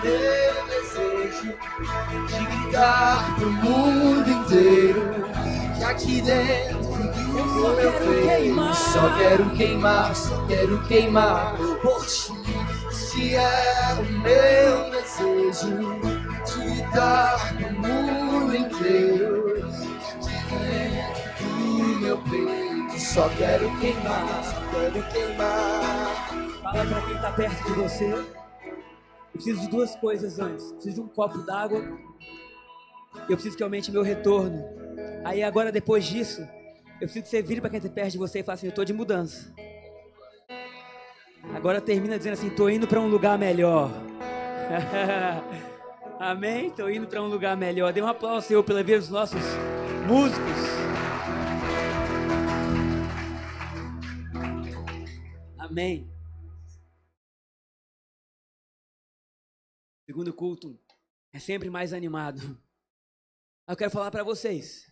meu desejo de gritar pro mundo inteiro que aqui dentro do meu peito só quero queimar por ti. Se é o meu desejo de gritar pro mundo inteiro que aqui dentro do meu peito só quero queimar. Fala pra quem tá perto de você. Eu preciso de duas coisas antes. Eu preciso de um copo d'água. E eu preciso que aumente meu retorno. Aí agora, depois disso, eu preciso que você vire pra quem tá perto de você e fale assim: eu tô de mudança. Agora termina dizendo assim: tô indo pra um lugar melhor. Amém? Tô indo pra um lugar melhor. Dê um aplauso, Senhor, pela vida dos nossos músicos. Amém. Segundo culto é sempre mais animado. Eu quero falar para vocês.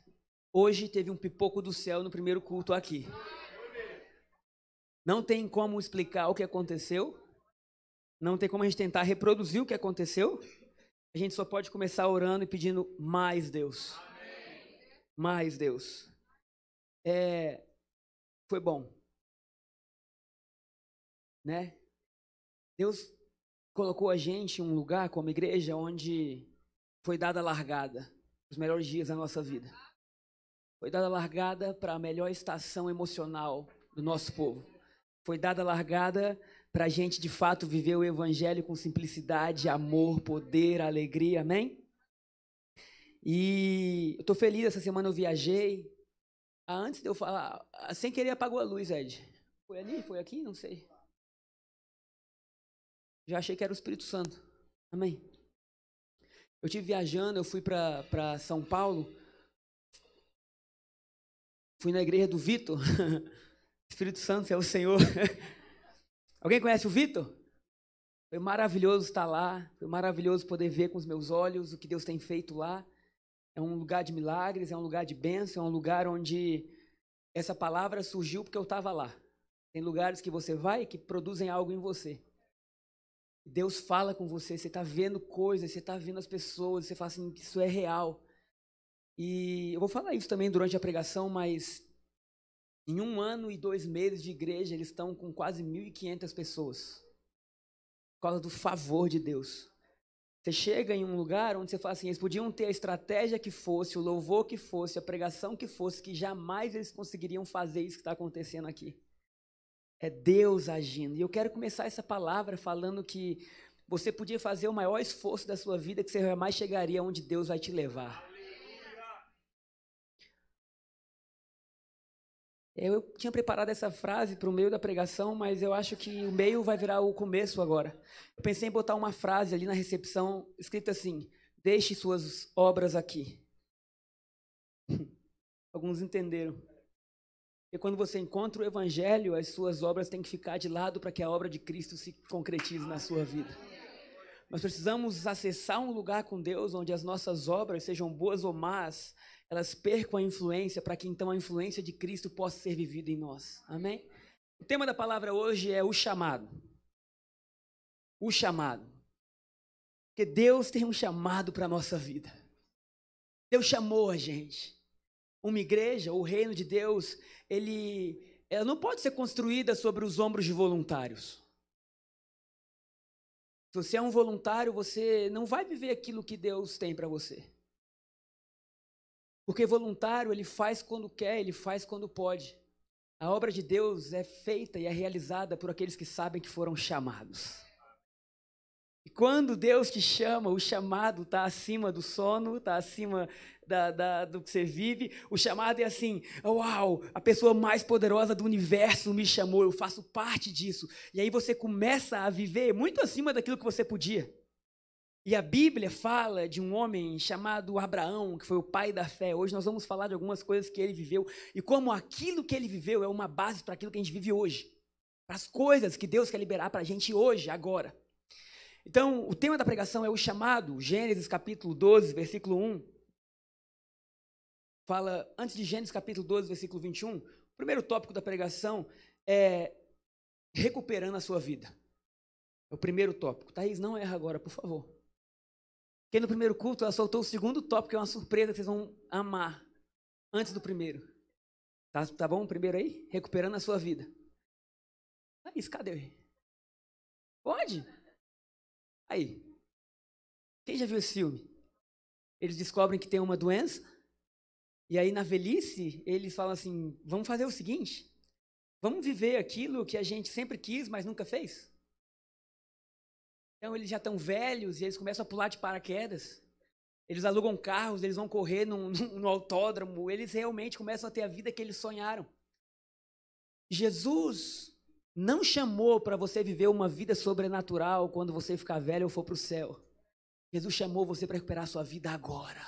Hoje teve um pipoco do céu no primeiro culto aqui. Não tem como explicar o que aconteceu. Não tem como a gente tentar reproduzir o que aconteceu. A gente só pode começar orando e pedindo mais Deus. Mais Deus. Foi bom. Né? Deus colocou a gente em um lugar como igreja onde foi dada a largada. Os melhores dias da nossa vida. Foi dada a largada para a melhor estação emocional do nosso povo. Foi dada a largada para a gente, de fato, viver o evangelho com simplicidade, amor, poder, alegria, amém? E eu estou feliz, essa semana eu viajei. Antes de eu falar, sem querer apagou a luz, Ed. Foi ali? Foi aqui? Não sei. Já achei que era o Espírito Santo, amém? Eu estive viajando, eu fui para São Paulo. Fui na igreja do Vitor. Espírito Santo é o Senhor. Alguém conhece o Vitor? Foi maravilhoso estar lá. Foi maravilhoso poder ver com os meus olhos o que Deus tem feito lá. É um lugar de milagres, é um lugar de bênção, é um lugar onde essa palavra surgiu porque eu estava lá. Tem lugares que você vai que produzem algo em você. Deus fala com você, você está vendo coisas, você está vendo as pessoas, você fala assim, isso é real. E eu vou falar isso também durante a pregação, mas em 1 ano e 2 meses de igreja, eles estão com quase 1.500 pessoas. Por causa do favor de Deus. Você chega em um lugar onde você fala assim, eles podiam ter a estratégia que fosse, o louvor que fosse, a pregação que fosse, que jamais eles conseguiriam fazer isso que está acontecendo aqui. É Deus agindo. E eu quero começar essa palavra falando que você podia fazer o maior esforço da sua vida, que você jamais chegaria onde Deus vai te levar. Eu tinha preparado essa frase para o meio da pregação, mas eu acho que o meio vai virar o começo agora. Eu pensei em botar uma frase ali na recepção, escrita assim, deixe suas obras aqui. Alguns entenderam. Porque quando você encontra o evangelho, as suas obras têm que ficar de lado para que a obra de Cristo se concretize na sua vida. Nós precisamos acessar um lugar com Deus onde as nossas obras, sejam boas ou más, elas percam a influência para que então a influência de Cristo possa ser vivida em nós. Amém? O tema da palavra hoje é o chamado. O chamado. Porque Deus tem um chamado para a nossa vida. Deus chamou a gente. Uma igreja, o reino de Deus, ela não pode ser construída sobre os ombros de voluntários. Se você é um voluntário, você não vai viver aquilo que Deus tem para você. Porque voluntário, ele faz quando quer, ele faz quando pode. A obra de Deus é feita e é realizada por aqueles que sabem que foram chamados. E quando Deus te chama, o chamado está acima do sono, está acima do que você vive. O chamado é assim, uau, a pessoa mais poderosa do universo me chamou, eu faço parte disso. E aí você começa a viver muito acima daquilo que você podia. E a Bíblia fala de um homem chamado Abraão, que foi o pai da fé. Hoje nós vamos falar de algumas coisas que ele viveu e como aquilo que ele viveu é uma base para aquilo que a gente vive hoje. Para as coisas que Deus quer liberar para a gente hoje, agora. Então, o tema da pregação é o chamado. Gênesis capítulo 12, versículo 1. Fala, antes de Gênesis capítulo 12, versículo 21, o primeiro tópico da pregação é recuperando a sua vida. É o primeiro tópico. Thaís, não erra agora, por favor. Porque no primeiro culto ela soltou o segundo tópico, que é uma surpresa que vocês vão amar antes do primeiro. Tá bom o primeiro aí? Recuperando a sua vida. Isso, cadê? Pode? Aí. Quem já viu esse filme? Eles descobrem que tem uma doença, e aí na velhice eles falam assim, vamos fazer o seguinte, vamos viver aquilo que a gente sempre quis, mas nunca fez. Então eles já estão velhos e eles começam a pular de paraquedas, eles alugam carros, eles vão correr no autódromo, eles realmente começam a ter a vida que eles sonharam. Jesus não chamou para você viver uma vida sobrenatural quando você ficar velho ou for para o céu. Jesus chamou você para recuperar a sua vida agora.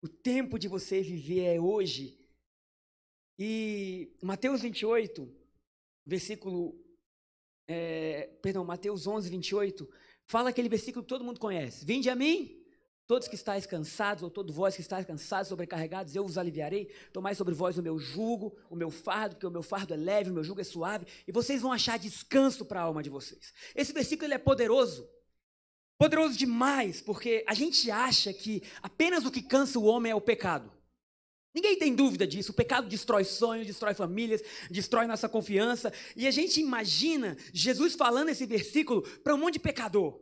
O tempo de você viver é hoje. E Mateus 28, Mateus 11, 28, fala aquele versículo que todo mundo conhece. Vinde a mim, todos que estáis cansados, ou todo vós que estáis cansados, sobrecarregados, eu vos aliviarei. Tomai sobre vós o meu jugo, o meu fardo, porque o meu fardo é leve, o meu jugo é suave, e vocês vão achar descanso para a alma de vocês. Esse versículo ele é poderoso. Poderoso demais, porque a gente acha que apenas o que cansa o homem é o pecado. Ninguém tem dúvida disso. O pecado destrói sonhos, destrói famílias, destrói nossa confiança. E a gente imagina Jesus falando esse versículo para um monte de pecador.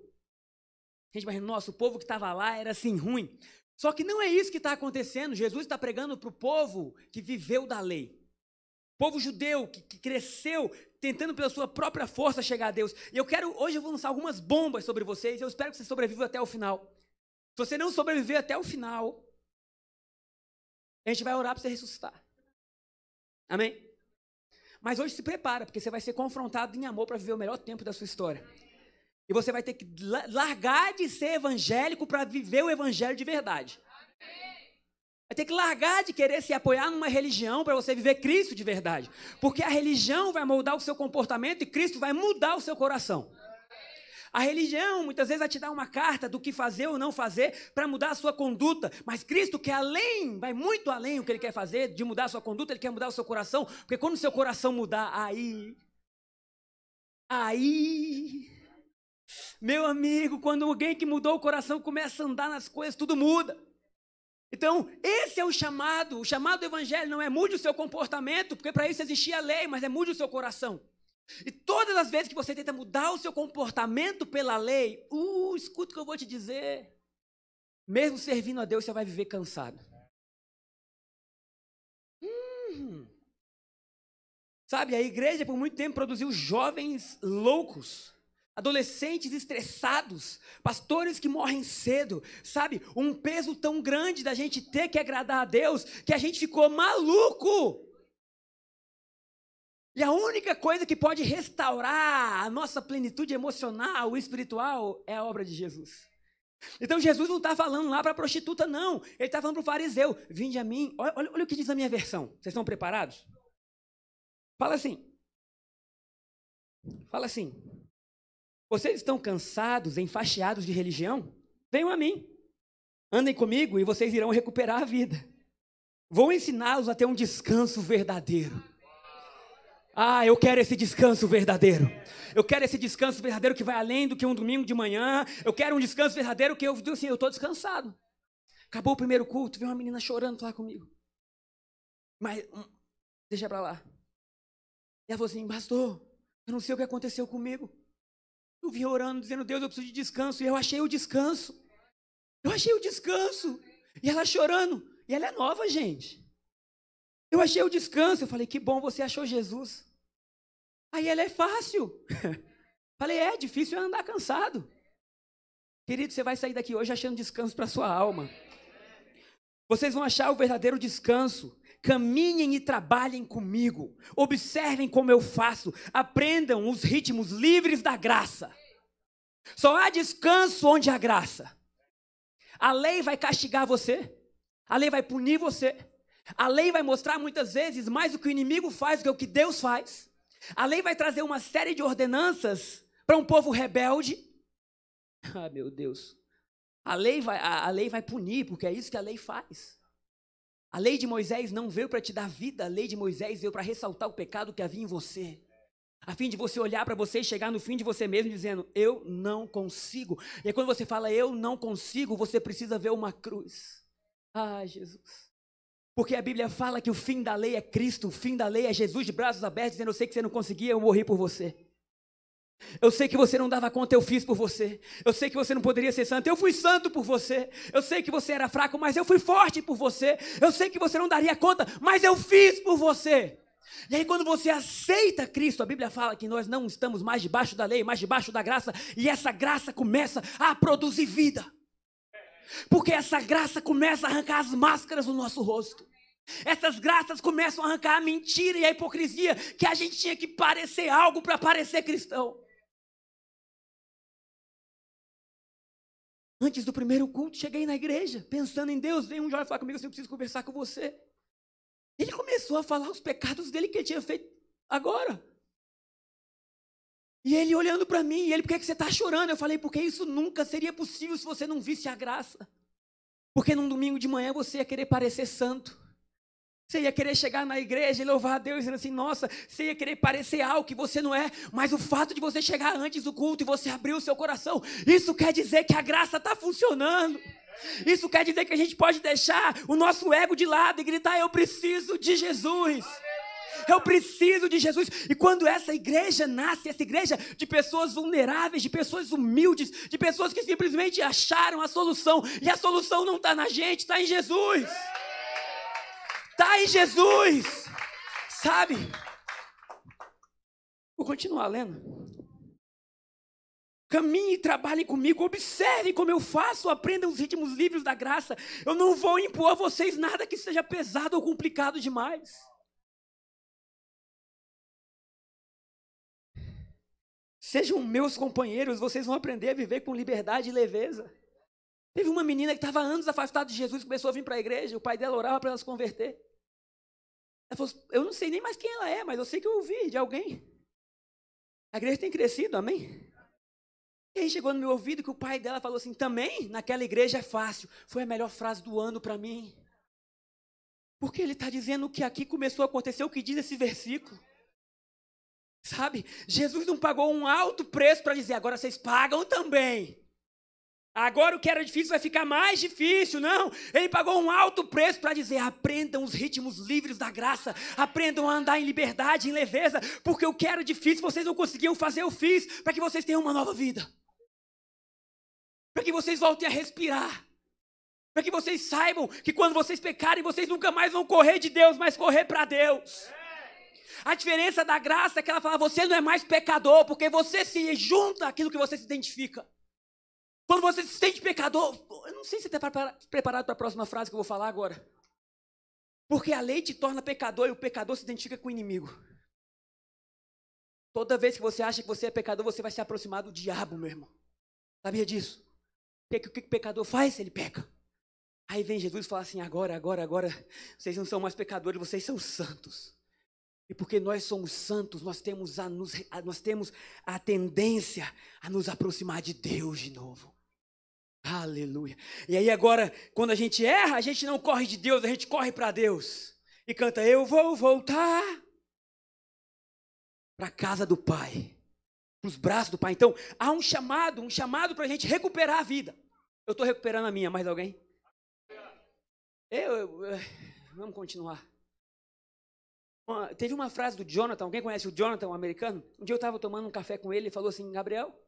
A gente imagina, nossa, o povo que estava lá era assim ruim. Só que não é isso que está acontecendo. Jesus está pregando para o povo que viveu da lei. Povo judeu que cresceu tentando pela sua própria força chegar a Deus. E hoje eu vou lançar algumas bombas sobre vocês, eu espero que você sobreviva até o final. Se você não sobreviver até o final, a gente vai orar para você ressuscitar. Amém? Mas hoje se prepara, porque você vai ser confrontado em amor para viver o melhor tempo da sua história. E você vai ter que largar de ser evangélico para viver o evangelho de verdade. Vai ter que largar de querer se apoiar numa religião para você viver Cristo de verdade. Porque a religião vai moldar o seu comportamento e Cristo vai mudar o seu coração. A religião muitas vezes vai te dar uma carta do que fazer ou não fazer para mudar a sua conduta. Mas Cristo quer além, vai muito além do que Ele quer fazer, de mudar a sua conduta, Ele quer mudar o seu coração. Porque quando o seu coração mudar, meu amigo, quando alguém que mudou o coração começa a andar nas coisas, tudo muda. Então, esse é o chamado do evangelho não é mude o seu comportamento, porque para isso existia a lei, mas é mude o seu coração. E todas as vezes que você tenta mudar o seu comportamento pela lei, escuta o que eu vou te dizer, mesmo servindo a Deus, você vai viver cansado. Sabe, a igreja por muito tempo produziu jovens loucos, adolescentes estressados, pastores que morrem cedo, sabe? Um peso tão grande da gente ter que agradar a Deus, que a gente ficou maluco. E a única coisa que pode restaurar a nossa plenitude emocional, espiritual, é a obra de Jesus. Então Jesus não está falando lá para a prostituta, não. Ele está falando para o fariseu, vinde a mim. Olha o que diz a minha versão. Vocês estão preparados? Fala assim. Vocês estão cansados, enfastiados de religião? Venham a mim. Andem comigo e vocês irão recuperar a vida. Vou ensiná-los a ter um descanso verdadeiro. Eu quero esse descanso verdadeiro. Eu quero esse descanso verdadeiro que vai além do que um domingo de manhã. Eu quero um descanso verdadeiro que eu digo assim, eu estou descansado. Acabou o primeiro culto, veio uma menina chorando lá comigo. Mas, deixa pra lá. E ela falou assim, pastor, eu não sei o que aconteceu comigo. Eu vim orando, dizendo, Deus, eu preciso de descanso. E eu achei o descanso. E ela chorando. E ela é nova, gente. Eu achei o descanso. Eu falei, que bom, você achou Jesus. Aí ela é fácil. Falei, difícil é andar cansado. Querido, você vai sair daqui hoje achando descanso para a sua alma. Vocês vão achar o verdadeiro descanso. Caminhem e trabalhem comigo. Observem como eu faço. Aprendam os ritmos livres da graça. Só há descanso onde há graça. A lei vai castigar você. A lei vai punir você. A lei vai mostrar muitas vezes mais o que o inimigo faz do que o que Deus faz. A lei vai trazer uma série de ordenanças para um povo rebelde. Meu Deus. A lei vai punir, porque é isso que a lei faz. A lei de Moisés não veio para te dar vida, a lei de Moisés veio para ressaltar o pecado que havia em você. A fim de você olhar para você e chegar no fim de você mesmo dizendo, eu não consigo. E aí quando você fala, eu não consigo, você precisa ver uma cruz. Ah, Jesus. Porque a Bíblia fala que o fim da lei é Cristo, o fim da lei é Jesus de braços abertos, dizendo, eu sei que você não conseguia, eu morri por você. Eu sei que você não dava conta, eu fiz por você. Eu sei que você não poderia ser santo, eu fui santo por você. Eu sei que você era fraco, mas eu fui forte por você. Eu sei que você não daria conta, mas eu fiz por você. E aí quando você aceita Cristo, a Bíblia fala que nós não estamos mais debaixo da lei, mas debaixo da graça. E essa graça começa a produzir vida. Porque essa graça começa a arrancar as máscaras do nosso rosto. Essas graças começam a arrancar a mentira e a hipocrisia que a gente tinha que parecer algo para parecer cristão. Antes do primeiro culto, cheguei na igreja, pensando em Deus. Veio um jovem falar comigo assim, eu preciso conversar com você. Ele começou a falar os pecados dele que ele tinha feito agora. E ele olhando para mim, e ele, por que você está chorando? Eu falei, porque isso nunca seria possível se você não visse a graça. Porque num domingo de manhã você ia querer parecer santo. Você ia querer chegar na igreja e louvar a Deus, dizendo assim, nossa, você ia querer parecer algo que você não é. Mas o fato de você chegar antes do culto e você abrir o seu coração, isso quer dizer que a graça está funcionando. Isso quer dizer que a gente pode deixar o nosso ego de lado e gritar, eu preciso de Jesus. Eu preciso de Jesus. E quando essa igreja nasce, essa igreja de pessoas vulneráveis, de pessoas humildes, de pessoas que simplesmente acharam a solução, e a solução não está na gente, está em Jesus. Está em Jesus. Sabe? Vou continuar lendo. Caminhem e trabalhem comigo, observem como eu faço, aprendam os ritmos livres da graça. Eu não vou impor a vocês nada que seja pesado ou complicado demais. Sejam meus companheiros, vocês vão aprender a viver com liberdade e leveza. Teve uma menina que estava anos afastada de Jesus, começou a vir para a igreja, o pai dela orava para ela se converter. Ela falou, eu não sei nem mais quem ela é, mas eu sei que eu ouvi de alguém. A igreja tem crescido, amém? E aí chegou no meu ouvido que o pai dela falou assim, também naquela igreja é fácil. Foi a melhor frase do ano para mim. Porque ele está dizendo que aqui começou a acontecer o que diz esse versículo. Sabe, Jesus não pagou um alto preço para dizer, agora vocês pagam também. Agora o que era difícil vai ficar mais difícil, não. Ele pagou um alto preço para dizer, aprendam os ritmos livres da graça, aprendam a andar em liberdade, em leveza, porque o que era difícil vocês não conseguiam fazer, eu fiz, para que vocês tenham uma nova vida. Para que vocês voltem a respirar. Para que vocês saibam que quando vocês pecarem, vocês nunca mais vão correr de Deus, mas correr para Deus. A diferença da graça é que ela fala, você não é mais pecador, porque você se junta àquilo que você se identifica. Quando você se sente pecador, eu não sei se você está preparado para a próxima frase que eu vou falar agora. Porque a lei te torna pecador e o pecador se identifica com o inimigo. Toda vez que você acha que você é pecador, você vai se aproximar do diabo, meu irmão. Sabia disso? O que o pecador faz? Ele peca. Aí vem Jesus e fala assim, agora, vocês não são mais pecadores, vocês são santos. E porque nós somos santos, nós temos a tendência a nos aproximar de Deus de novo. Aleluia. E aí agora, quando a gente erra, a gente não corre de Deus, a gente corre para Deus. E canta, eu vou voltar para a casa do Pai, para os braços do Pai. Então, há um chamado para a gente recuperar a vida. Eu estou recuperando a minha, mais alguém? Vamos continuar. Teve uma frase do Jonathan, alguém conhece o Jonathan, um americano? Um dia eu estava tomando um café com ele e falou assim, Gabriel,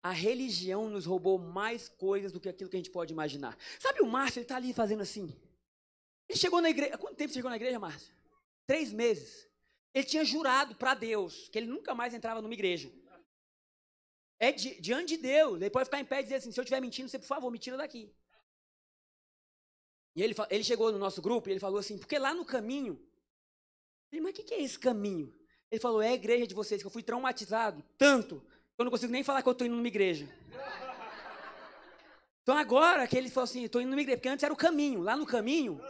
a religião nos roubou mais coisas do que aquilo que a gente pode imaginar. Sabe o Márcio, ele está ali fazendo assim. Ele chegou na igreja, quanto tempo você chegou na igreja, Márcio? 3 meses. Ele tinha jurado para Deus que ele nunca mais entrava numa igreja. É diante de Deus, ele pode ficar em pé e dizer assim, se eu estiver mentindo, você por favor, me tira daqui. E ele chegou no nosso grupo e ele falou assim, porque lá no caminho, eu falei, mas o que é esse caminho? Ele falou, é a igreja de vocês, que eu fui traumatizado tanto, que eu não consigo nem falar que eu estou indo numa igreja. Então agora que ele falou assim, estou indo numa igreja, porque antes era o caminho, lá no caminho.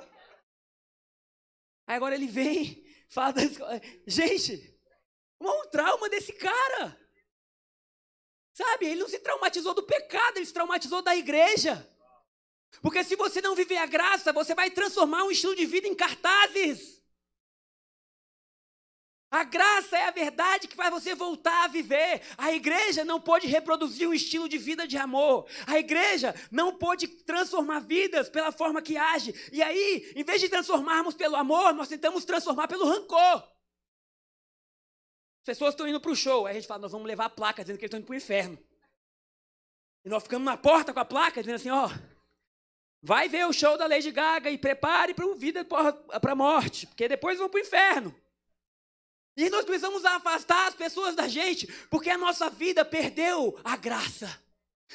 Aí agora ele vem, fala da escola. Gente, um trauma desse cara. Sabe, ele não se traumatizou do pecado, ele se traumatizou da igreja. Porque se você não viver a graça, você vai transformar um estilo de vida em cartazes. A graça é a verdade que faz você voltar a viver. A igreja não pode reproduzir um estilo de vida de amor. A igreja não pode transformar vidas pela forma que age. E aí, em vez de transformarmos pelo amor, nós tentamos transformar pelo rancor. As pessoas estão indo para o show. Aí a gente fala, nós vamos levar a placa dizendo que eles estão indo para o inferno. E nós ficamos na porta com a placa dizendo assim, ó, vai ver o show da Lady Gaga e prepare para vida para a morte, porque depois vão para o inferno. E nós precisamos afastar as pessoas da gente, porque a nossa vida perdeu a graça.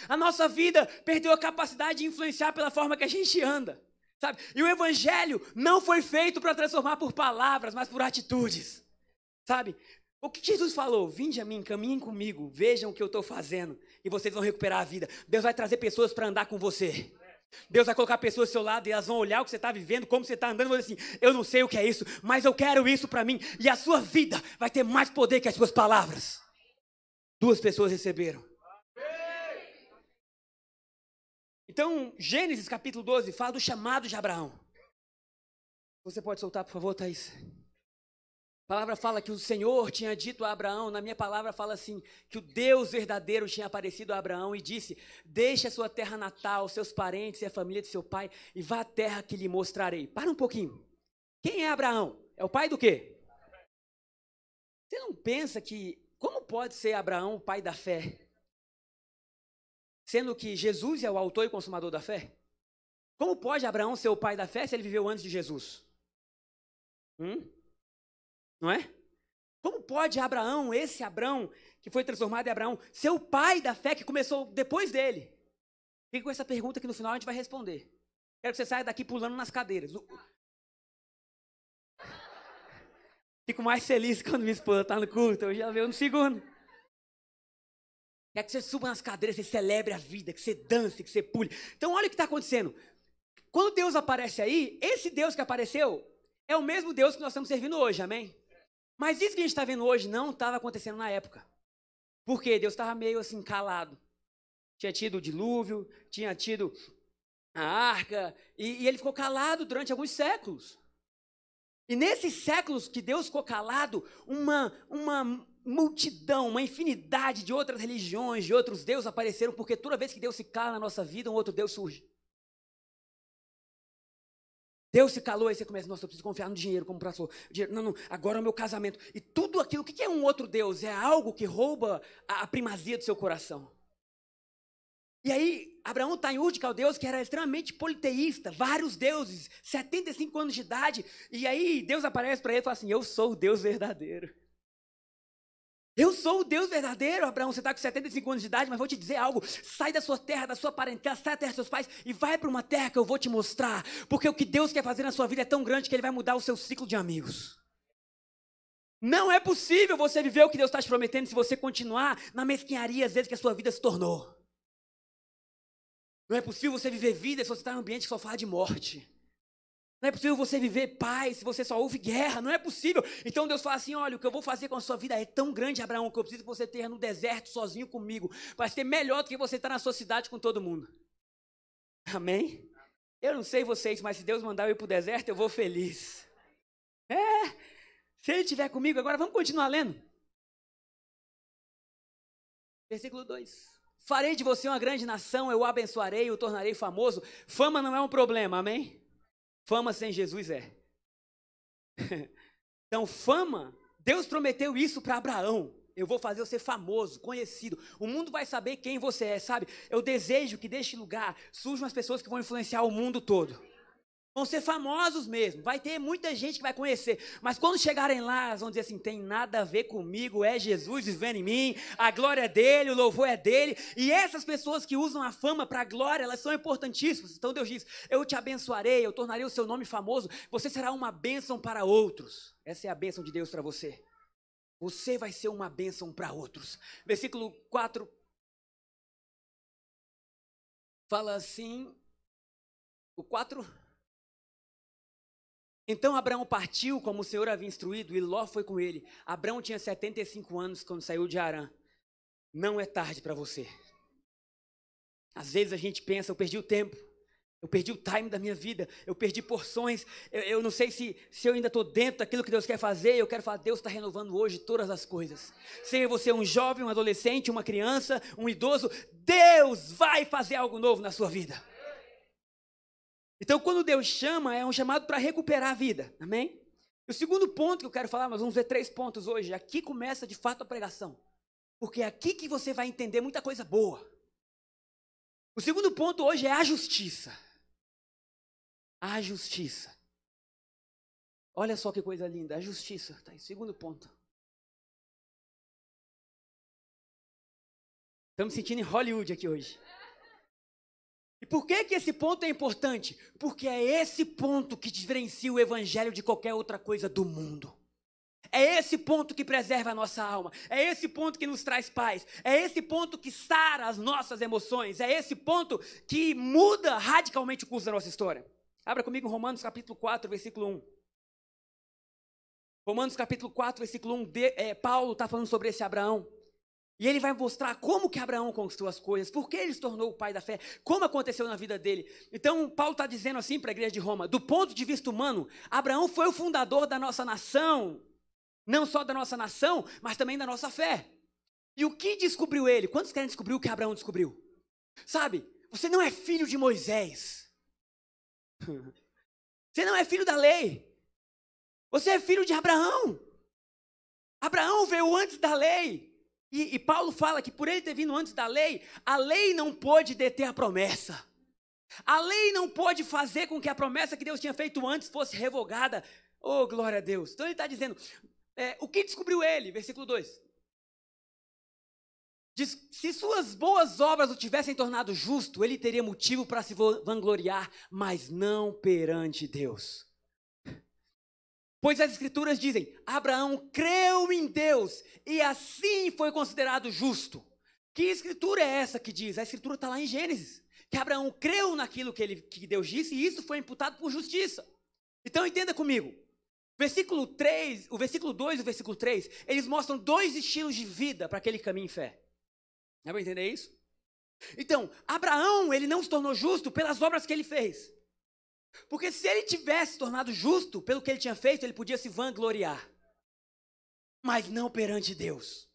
A nossa vida perdeu a capacidade de influenciar pela forma que a gente anda, sabe? E o evangelho não foi feito para transformar por palavras, mas por atitudes, sabe? O que Jesus falou? Vinde a mim, caminhem comigo, vejam o que eu estou fazendo e vocês vão recuperar a vida. Deus vai trazer pessoas para andar com você. Deus vai colocar pessoas ao seu lado e elas vão olhar o que você está vivendo, como você está andando, e vão dizer assim, eu não sei o que é isso, mas eu quero isso para mim. E a sua vida vai ter mais poder que as suas palavras. 2 pessoas receberam. Então, Gênesis capítulo 12 fala do chamado de Abraão. Você pode soltar, por favor, Thaís? A palavra fala que o Senhor tinha dito a Abraão, na minha palavra fala assim, que o Deus verdadeiro tinha aparecido a Abraão e disse, deixe a sua terra natal, seus parentes e a família de seu pai e vá à terra que lhe mostrarei. Para um pouquinho. Quem é Abraão? É o pai do quê? Você não pensa que, como pode ser Abraão o pai da fé? Sendo que Jesus é o autor e consumador da fé? Como pode Abraão ser o pai da fé se ele viveu antes de Jesus? Não é? Como pode Abraão, esse Abraão, que foi transformado em Abraão, ser o pai da fé que começou depois dele? Fica com essa pergunta que no final a gente vai responder. Quero que você saia daqui pulando nas cadeiras. Fico mais feliz quando minha esposa está no culto, eu já vejo no segundo. Quero que você suba nas cadeiras, que você celebre a vida, que você dance, que você pule. Então olha o que está acontecendo. Quando Deus aparece aí, esse Deus que apareceu é o mesmo Deus que nós estamos servindo hoje, amém? Mas isso que a gente está vendo hoje não estava acontecendo na época. Por quê? Deus estava meio assim calado. Tinha tido o dilúvio, tinha tido a arca, e ele ficou calado durante alguns séculos. E nesses séculos que Deus ficou calado, uma multidão, uma infinidade de outras religiões, de outros deuses apareceram, porque toda vez que Deus se cala na nossa vida, um outro Deus surge. Deus se calou, aí você começa, nossa, eu preciso confiar no dinheiro como pastor. Não, agora é o meu casamento. E tudo aquilo, o que é um outro Deus? É algo que rouba a primazia do seu coração. E aí, Abraão está em Ur de Caldeus, que era extremamente politeísta, vários deuses, 75 anos de idade. E aí, Deus aparece para ele e fala assim, eu sou o Deus verdadeiro. Eu sou o Deus verdadeiro, Abraão, você está com 75 anos de idade, mas vou te dizer algo, sai da sua terra, da sua parentela, sai da terra dos seus pais e vai para uma terra que eu vou te mostrar, porque o que Deus quer fazer na sua vida é tão grande que Ele vai mudar o seu ciclo de amigos. Não é possível você viver o que Deus está te prometendo se você continuar na mesquinharia, às vezes, que a sua vida se tornou. Não é possível você viver vida se você está em um ambiente que só fala de morte. Não é possível você viver paz se você só ouve guerra. Não é possível. Então Deus fala assim, olha, o que eu vou fazer com a sua vida é tão grande, Abraão, que eu preciso que você esteja no deserto sozinho comigo. Vai ser melhor do que você estar na sua cidade com todo mundo. Amém? Eu não sei vocês, mas se Deus mandar eu ir para o deserto, eu vou feliz. Se Ele estiver comigo, agora vamos continuar lendo. Versículo 2. Farei de você uma grande nação, eu o abençoarei, o tornarei famoso. Fama não é um problema, amém? Fama sem Jesus é. Então, fama, Deus prometeu isso para Abraão. Eu vou fazer você famoso, conhecido. O mundo vai saber quem você é, sabe? Eu desejo que deste lugar surjam as pessoas que vão influenciar o mundo todo. Vão ser famosos mesmo. Vai ter muita gente que vai conhecer. Mas quando chegarem lá, elas vão dizer assim, tem nada a ver comigo, é Jesus vivendo em mim, a glória é dele, o louvor é dele. E essas pessoas que usam a fama para a glória, elas são importantíssimas. Então Deus diz, eu te abençoarei, eu tornarei o seu nome famoso, você será uma bênção para outros. Essa é a bênção de Deus para você. Você vai ser uma bênção para outros. Versículo 4 fala assim, o 4... Então Abraão partiu como o Senhor havia instruído e Ló foi com ele. Abraão tinha 75 anos quando saiu de Harã. Não é tarde para você. Às vezes a gente pensa, eu perdi o tempo. Eu perdi o time da minha vida, eu perdi porções, eu não sei se eu ainda estou dentro daquilo que Deus quer fazer. Eu quero falar, Deus está renovando hoje todas as coisas. Seja você um jovem, um adolescente, uma criança, um idoso, Deus vai fazer algo novo na sua vida. Então, quando Deus chama, é um chamado para recuperar a vida, amém? E o segundo ponto que eu quero falar, nós vamos ver 3 pontos hoje. Aqui começa de fato a pregação, porque é aqui que você vai entender muita coisa boa. O segundo ponto hoje é a justiça. A justiça. Olha só que coisa linda, a justiça. Tá aí, segundo ponto. Estamos sentindo em Hollywood aqui hoje. E por que esse ponto é importante? Porque é esse ponto que diferencia o evangelho de qualquer outra coisa do mundo. É esse ponto que preserva a nossa alma. É esse ponto que nos traz paz. É esse ponto que sara as nossas emoções. É esse ponto que muda radicalmente o curso da nossa história. Abra comigo Romanos capítulo 4, versículo 1. Romanos capítulo 4, versículo 1. Paulo está falando sobre esse Abraão. E ele vai mostrar como que Abraão conquistou as coisas, por que ele se tornou o pai da fé, como aconteceu na vida dele. Então, Paulo está dizendo assim para a igreja de Roma, do ponto de vista humano, Abraão foi o fundador da nossa nação, não só da nossa nação, mas também da nossa fé. E o que descobriu ele? Quantos querem descobrir o que Abraão descobriu? Sabe, você não é filho de Moisés. Você não é filho da lei. Você é filho de Abraão. Abraão veio antes da lei. E Paulo fala que por ele ter vindo antes da lei, a lei não pôde deter a promessa. A lei não pôde fazer com que a promessa que Deus tinha feito antes fosse revogada. Oh, glória a Deus. Então ele está dizendo, o que descobriu ele? Versículo 2. Diz, se suas boas obras o tivessem tornado justo, ele teria motivo para se vangloriar, mas não perante Deus. Pois as escrituras dizem, Abraão creu em Deus e assim foi considerado justo. Que escritura é essa que diz? A escritura está lá em Gênesis. Que Abraão creu naquilo que Deus disse e isso foi imputado por justiça. Então entenda comigo. Versículo 3, o versículo 2 e o versículo 3, eles mostram 2 estilos de vida para aquele caminho em fé. Dá para entender isso? Então, Abraão, ele não se tornou justo pelas obras que ele fez. Porque se ele tivesse se tornado justo pelo que ele tinha feito, ele podia se vangloriar. Mas não perante Deus.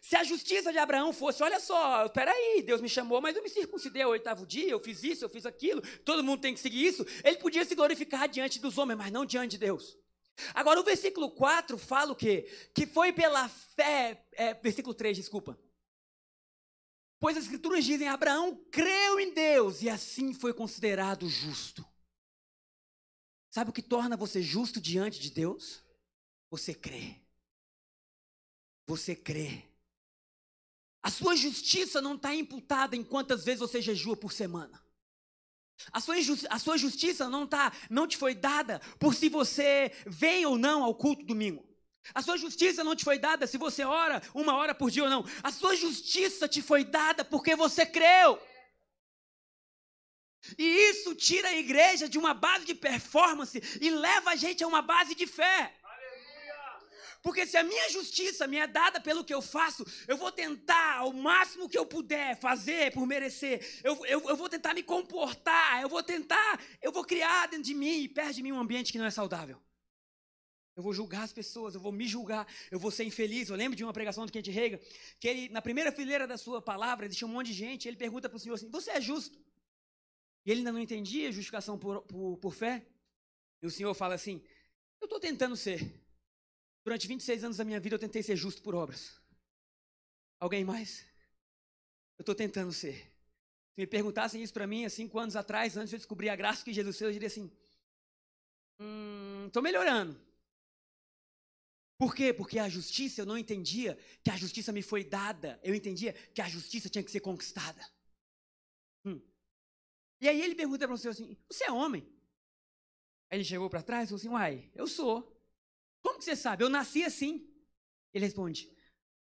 Se a justiça de Abraão fosse, olha só, espera aí, Deus me chamou, mas eu me circuncidei ao 8º dia, eu fiz isso, eu fiz aquilo, todo mundo tem que seguir isso, ele podia se glorificar diante dos homens, mas não diante de Deus. Agora o versículo 4 fala o quê? Que foi pela fé, versículo 3, desculpa. Pois as escrituras dizem, Abraão creu em Deus e assim foi considerado justo. Sabe o que torna você justo diante de Deus? Você crê. Você crê. A sua justiça não está imputada em quantas vezes você jejua por semana. A sua justiça não te foi dada por se você vem ou não ao culto domingo. A sua justiça não te foi dada se você ora 1 hora por dia ou não. A sua justiça te foi dada porque você creu. E isso tira a igreja de uma base de performance e leva a gente a uma base de fé. Porque se a minha justiça me é dada pelo que eu faço, eu vou tentar ao máximo que eu puder fazer por merecer. Eu vou tentar me comportar, eu vou criar dentro de mim e perto de mim um ambiente que não é saudável. Eu vou julgar as pessoas, eu vou me julgar, eu vou ser infeliz. Eu lembro de uma pregação do Kent Reagan, que ele, na primeira fileira da sua palavra, existia um monte de gente, e ele pergunta para o Senhor assim, você é justo? E ele ainda não entendia a justificação por fé. E o Senhor fala assim, eu estou tentando ser. Durante 26 anos da minha vida eu tentei ser justo por obras. Alguém mais? Eu estou tentando ser. Se me perguntassem isso para mim há 5 anos atrás, antes de eu descobrir a graça que Jesus fez, eu diria assim, estou melhorando. Por quê? Porque a justiça, eu não entendia que a justiça me foi dada. Eu entendia que a justiça tinha que ser conquistada. E aí ele pergunta para o Senhor assim, você é homem? Aí ele chegou para trás e falou assim, uai, eu sou. Como que você sabe? Eu nasci assim. Ele responde,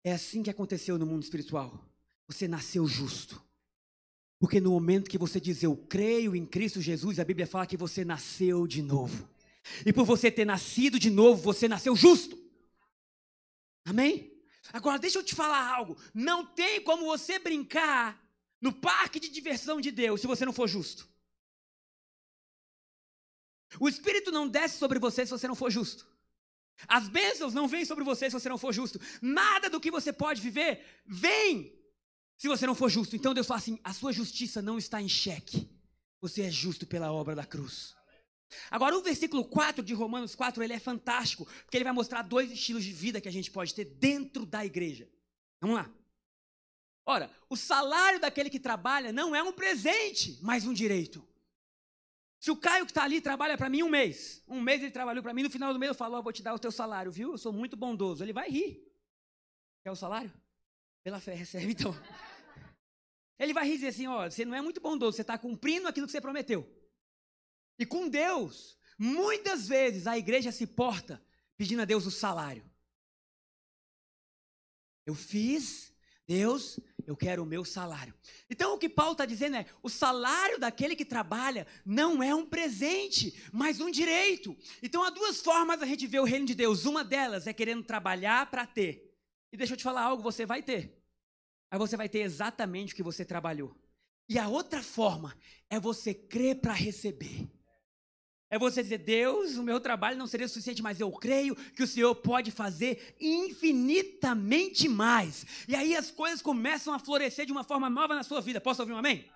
é assim que aconteceu no mundo espiritual. Você nasceu justo. Porque no momento que você diz, eu creio em Cristo Jesus, a Bíblia fala que você nasceu de novo. E por você ter nascido de novo, você nasceu justo. Amém? Agora, deixa eu te falar algo. Não tem como você brincar no parque de diversão de Deus se você não for justo. O Espírito não desce sobre você se você não for justo. As bênçãos não vêm sobre você se você não for justo. Nada do que você pode viver vem se você não for justo. Então Deus fala assim, a sua justiça não está em xeque. Você é justo pela obra da cruz. Agora o versículo 4 de Romanos 4, ele é fantástico, porque ele vai mostrar 2 estilos de vida que a gente pode ter dentro da igreja. Vamos lá. Ora, o salário daquele que trabalha não é um presente, mas um direito. Se o Caio que está ali trabalha para mim um mês ele trabalhou para mim, no final do mês eu falo, vou te dar o teu salário, viu? Eu sou muito bondoso. Ele vai rir. Quer o salário? Pela fé, recebe então. Ele vai rir e dizer assim, você não é muito bondoso, você está cumprindo aquilo que você prometeu. E com Deus, muitas vezes a igreja se porta pedindo a Deus o salário. Eu fiz, Deus, eu quero o meu salário. Então o que Paulo está dizendo é, o salário daquele que trabalha não é um presente, mas um direito. Então há 2 formas a gente ver o reino de Deus. Uma delas é querendo trabalhar para ter. E deixa eu te falar algo, você vai ter. Aí você vai ter exatamente o que você trabalhou. E a outra forma é você crer para receber. É você dizer, Deus, o meu trabalho não seria suficiente, mas eu creio que o Senhor pode fazer infinitamente mais. E aí as coisas começam a florescer de uma forma nova na sua vida. Posso ouvir um amém?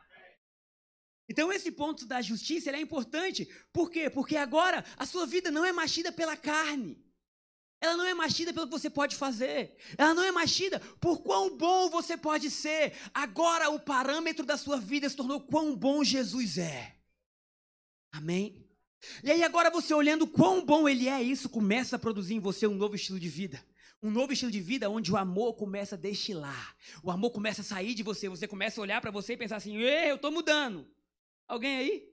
Então esse ponto da justiça, ele é importante. Por quê? Porque agora a sua vida não é mexida pela carne. Ela não é mexida pelo que você pode fazer. Ela não é mexida por quão bom você pode ser. Agora o parâmetro da sua vida se tornou quão bom Jesus é. Amém? E aí agora você olhando quão bom ele é, isso começa a produzir em você um novo estilo de vida. Um novo estilo de vida onde o amor começa a destilar. O amor começa a sair de você. Você começa a olhar para você e pensar assim, eu estou mudando. Alguém aí?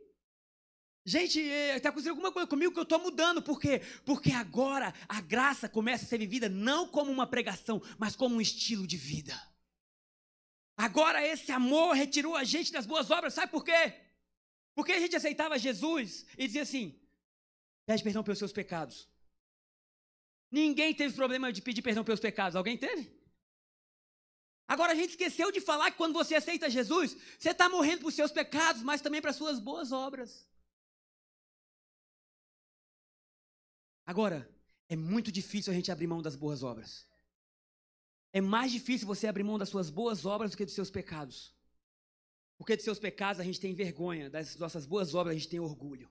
Gente, está acontecendo alguma coisa comigo que eu estou mudando. Por quê? Porque agora a graça começa a ser vivida não como uma pregação, mas como um estilo de vida. Agora esse amor retirou a gente das boas obras. Sabe por quê? Porque a gente aceitava Jesus e dizia assim, pede perdão pelos seus pecados. Ninguém teve problema de pedir perdão pelos pecados. Alguém teve? Agora a gente esqueceu de falar que quando você aceita Jesus, você está morrendo para os seus pecados, mas também para as suas boas obras. Agora, é muito difícil a gente abrir mão das boas obras. É mais difícil você abrir mão das suas boas obras do que dos seus pecados. Porque dos seus pecados a gente tem vergonha, das nossas boas obras a gente tem orgulho.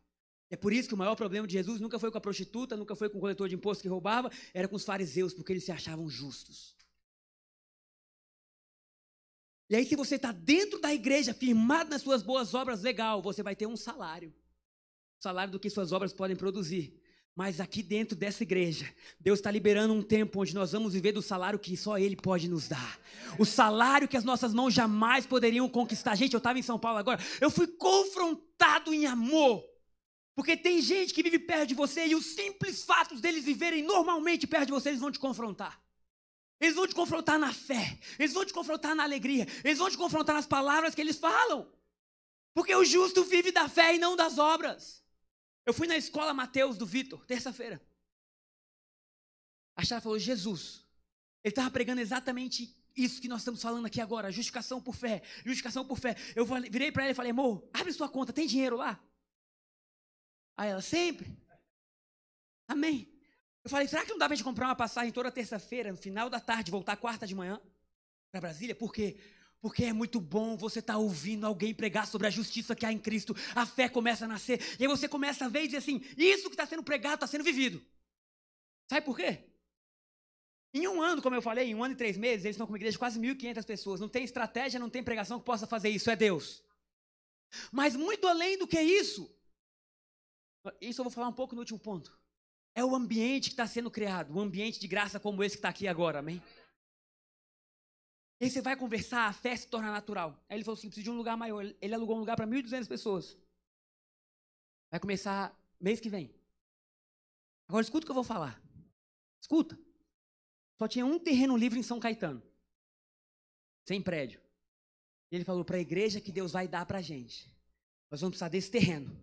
É por isso que o maior problema de Jesus nunca foi com a prostituta, nunca foi com o coletor de imposto que roubava, era com os fariseus, porque eles se achavam justos. E aí se você está dentro da igreja, firmado nas suas boas obras, legal, você vai ter um salário. Salário do que suas obras podem produzir. Mas aqui dentro dessa igreja, Deus está liberando um tempo onde nós vamos viver do salário que só Ele pode nos dar. O salário que as nossas mãos jamais poderiam conquistar. Gente, eu estava em São Paulo agora, eu fui confrontado em amor. Porque tem gente que vive perto de você e os simples fatos deles viverem normalmente perto de você, eles vão te confrontar. Eles vão te confrontar na fé, eles vão te confrontar na alegria, eles vão te confrontar nas palavras que eles falam. Porque o justo vive da fé e não das obras. Eu fui na escola Mateus do Vitor, terça-feira. A Chara falou, Jesus. Ele estava pregando exatamente isso que nós estamos falando aqui agora, justificação por fé, justificação por fé. Eu virei para ela e falei, amor, abre sua conta, tem dinheiro lá? Aí ela, sempre. Amém. Eu falei, será que não dá para a gente comprar uma passagem toda terça-feira, no final da tarde, voltar quarta de manhã para Brasília? Por quê? Porque é muito bom você estar ouvindo alguém pregar sobre a justiça que há em Cristo. A fé começa a nascer. E aí você começa a ver e dizer assim, isso que está sendo pregado está sendo vivido. Sabe por quê? Em um ano, como eu falei, em 1 ano e 3 meses, eles estão com uma igreja de quase 1.500 pessoas. Não tem estratégia, não tem pregação que possa fazer isso. É Deus. Mas muito além do que isso eu vou falar um pouco no último ponto. É o ambiente que está sendo criado. Um ambiente de graça como esse que está aqui agora. Amém? E aí você vai conversar, a fé se torna natural. Aí ele falou assim, preciso de um lugar maior. Ele alugou um lugar para 1.200 pessoas. Vai começar mês que vem. Agora escuta o que eu vou falar. Escuta. Só tinha um terreno livre em São Caetano. Sem prédio. E ele falou, para a igreja que Deus vai dar para a gente. Nós vamos precisar desse terreno.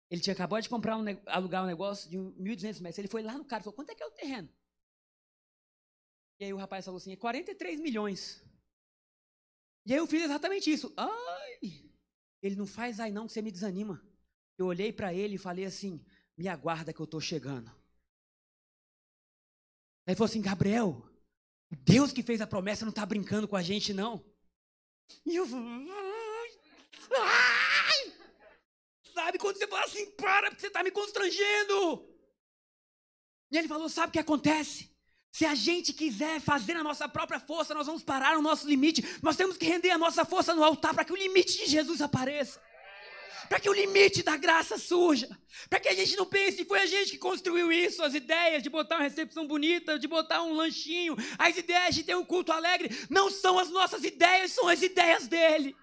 Ele tinha acabado de comprar alugar um negócio de 1.200 metros. Ele foi lá no cara e falou, quanto é que é o terreno? E aí o rapaz falou assim, é 43 milhões. E aí eu fiz exatamente isso. Ai, ele não faz aí não, que você me desanima. Eu olhei para ele e falei assim, me aguarda que eu estou chegando. Aí ele falou assim, Gabriel, Deus que fez a promessa não está brincando com a gente, não. E eu falei, ai! Sabe quando você fala assim, para, porque você está me constrangendo. E ele falou, sabe o que acontece? Se a gente quiser fazer na nossa própria força, nós vamos parar no nosso limite. Nós temos que render a nossa força no altar para que o limite de Jesus apareça. Para que o limite da graça surja. Para que a gente não pense que foi a gente que construiu isso. As ideias de botar uma recepção bonita, de botar um lanchinho, as ideias de ter um culto alegre, não são as nossas ideias, são as ideias dele.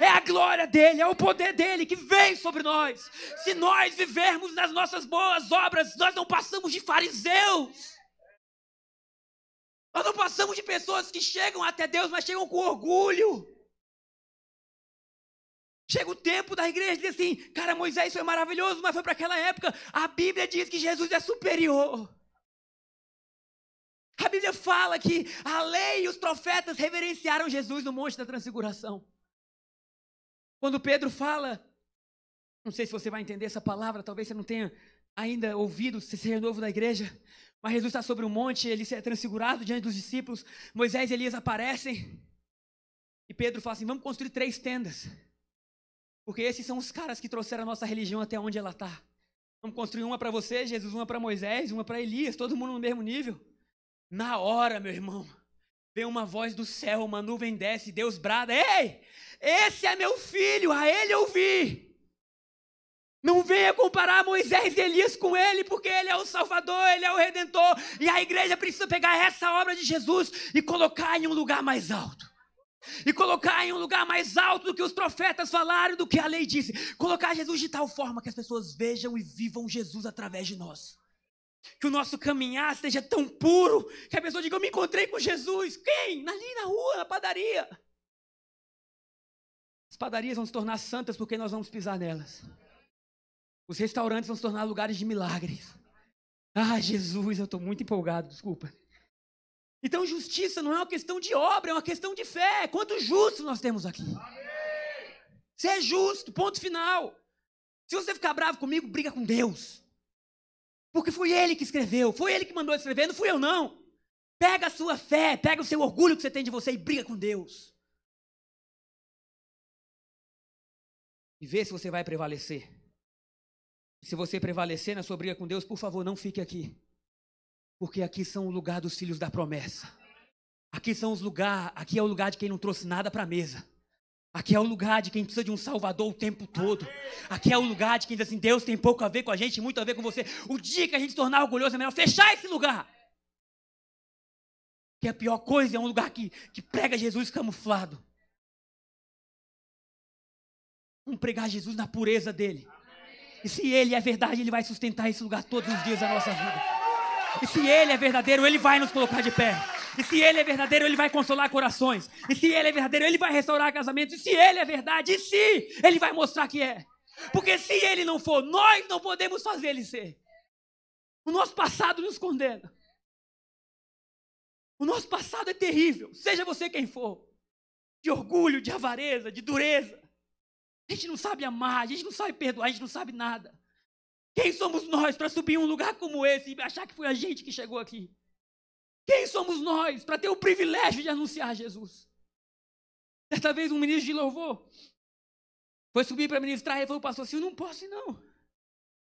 É a glória dele, é o poder dele que vem sobre nós. Se nós vivermos nas nossas boas obras, nós não passamos de fariseus. Nós não passamos de pessoas que chegam até Deus, mas chegam com orgulho. Chega o tempo da igreja e diz assim, cara, Moisés foi maravilhoso, mas foi para aquela época. A Bíblia diz que Jesus é superior. A Bíblia fala que a lei e os profetas reverenciaram Jesus no Monte da Transfiguração. Quando Pedro fala, não sei se você vai entender essa palavra, talvez você não tenha ainda ouvido, se seja novo da igreja, mas Jesus está sobre um monte, ele é transfigurado diante dos discípulos, Moisés e Elias aparecem, e Pedro fala assim, vamos construir 3 tendas, porque esses são os caras que trouxeram a nossa religião até onde ela está. Vamos construir uma para você, Jesus, uma para Moisés, uma para Elias, todo mundo no mesmo nível. Na hora, meu irmão, vem uma voz do céu, uma nuvem desce, Deus brada, ei, esse é meu filho, a ele eu vi. Não venha comparar Moisés e Elias com ele, porque ele é o Salvador, ele é o Redentor, e a igreja precisa pegar essa obra de Jesus e colocar em um lugar mais alto. E colocar em um lugar mais alto do que os profetas falaram, do que a lei disse. Colocar Jesus de tal forma que as pessoas vejam e vivam Jesus através de nós. Que o nosso caminhar seja tão puro, que a pessoa diga, eu me encontrei com Jesus. Quem? Ali na rua, na padaria. As padarias vão se tornar santas porque nós vamos pisar nelas. Os restaurantes vão se tornar lugares de milagres. Ah, Jesus, eu estou muito empolgado, desculpa. Então, justiça não é uma questão de obra, é uma questão de fé. Quantos justos nós temos aqui? Você é justo, ponto final. Se você ficar bravo comigo, briga com Deus. Porque foi Ele que escreveu, foi Ele que mandou escrever, não fui eu não. Pega a sua fé, pega o seu orgulho que você tem de você e briga com Deus. E vê se você vai prevalecer. Se você prevalecer na sua briga com Deus, por favor, não fique aqui. Porque aqui são o lugar dos filhos da promessa. Aqui é o lugar de quem não trouxe nada para a mesa. Aqui é o lugar de quem precisa de um salvador o tempo todo. Aqui é o lugar de quem diz assim, Deus tem pouco a ver com a gente, muito a ver com você. O dia que a gente se tornar orgulhoso é melhor fechar esse lugar. Que a pior coisa é um lugar que prega Jesus camuflado. Vamos pregar Jesus na pureza dele. E se ele é verdade, ele vai sustentar esse lugar todos os dias da nossa vida. E se ele é verdadeiro, ele vai nos colocar de pé. E se ele é verdadeiro, ele vai consolar corações. E se ele é verdadeiro, ele vai restaurar casamentos. E se ele é verdade, e se ele vai mostrar que é. Porque se ele não for, nós não podemos fazer ele ser. O nosso passado nos condena. O nosso passado é terrível, seja você quem for. De orgulho, de avareza, de dureza. A gente não sabe amar, a gente não sabe perdoar, a gente não sabe nada. Quem somos nós para subir em um lugar como esse e achar que foi a gente que chegou aqui? Quem somos nós para ter o privilégio de anunciar Jesus? Certa vez um ministro de louvor foi subir para ministrar e falou, pastor, assim, eu não posso ir não.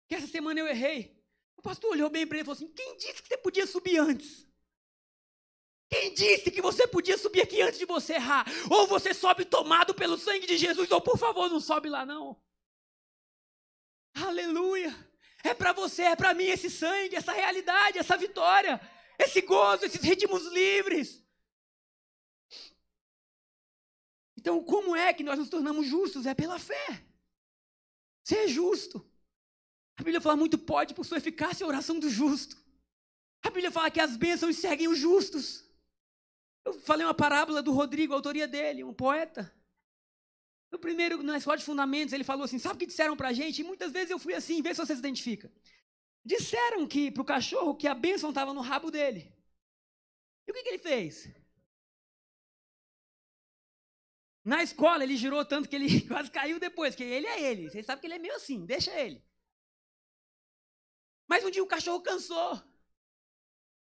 Que essa semana eu errei. O pastor olhou bem para ele e falou assim, quem disse que você podia subir antes? Quem disse que você podia subir aqui antes de você errar? Ou você sobe tomado pelo sangue de Jesus, ou por favor, não sobe lá não. Aleluia. É para você, é para mim esse sangue, essa realidade, essa vitória, esse gozo, esses ritmos livres. Então, como é que nós nos tornamos justos? É pela fé. Ser justo. A Bíblia fala muito pode por sua eficácia a oração do justo. A Bíblia fala que as bênçãos seguem os justos. Eu falei uma parábola do Rodrigo, a autoria dele, um poeta. No primeiro, na Escola de Fundamentos, ele falou assim, sabe o que disseram pra gente? E muitas vezes eu fui assim, vê se você se identifica. Disseram que pro cachorro que a bênção estava no rabo dele. E o que ele fez? Na escola, ele girou tanto que ele quase caiu depois, porque ele é ele. Vocês sabem que ele é meio assim, deixa ele. Mas um dia o cachorro cansou.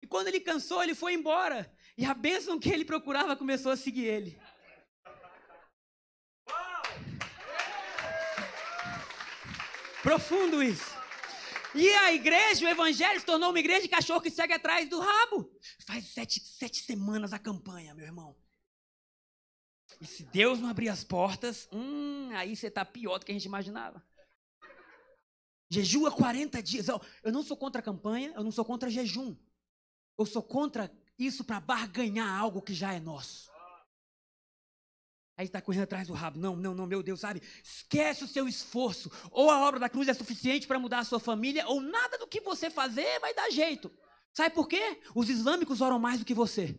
E quando ele cansou, ele foi embora. E a bênção que ele procurava começou a seguir ele. Profundo isso. E a igreja, o evangelho, se tornou uma igreja de cachorro que segue atrás do rabo. Faz 7 semanas a campanha, meu irmão. E se Deus não abrir as portas, aí você está pior do que a gente imaginava. Jejua 40 dias. Eu não sou contra a campanha, eu não sou contra jejum. Eu sou contra isso para barganhar algo que já é nosso. Aí está correndo atrás do rabo. Não, meu Deus, sabe? Esquece o seu esforço. Ou a obra da cruz é suficiente para mudar a sua família, ou nada do que você fazer vai dar jeito. Sabe por quê? Os islâmicos oram mais do que você.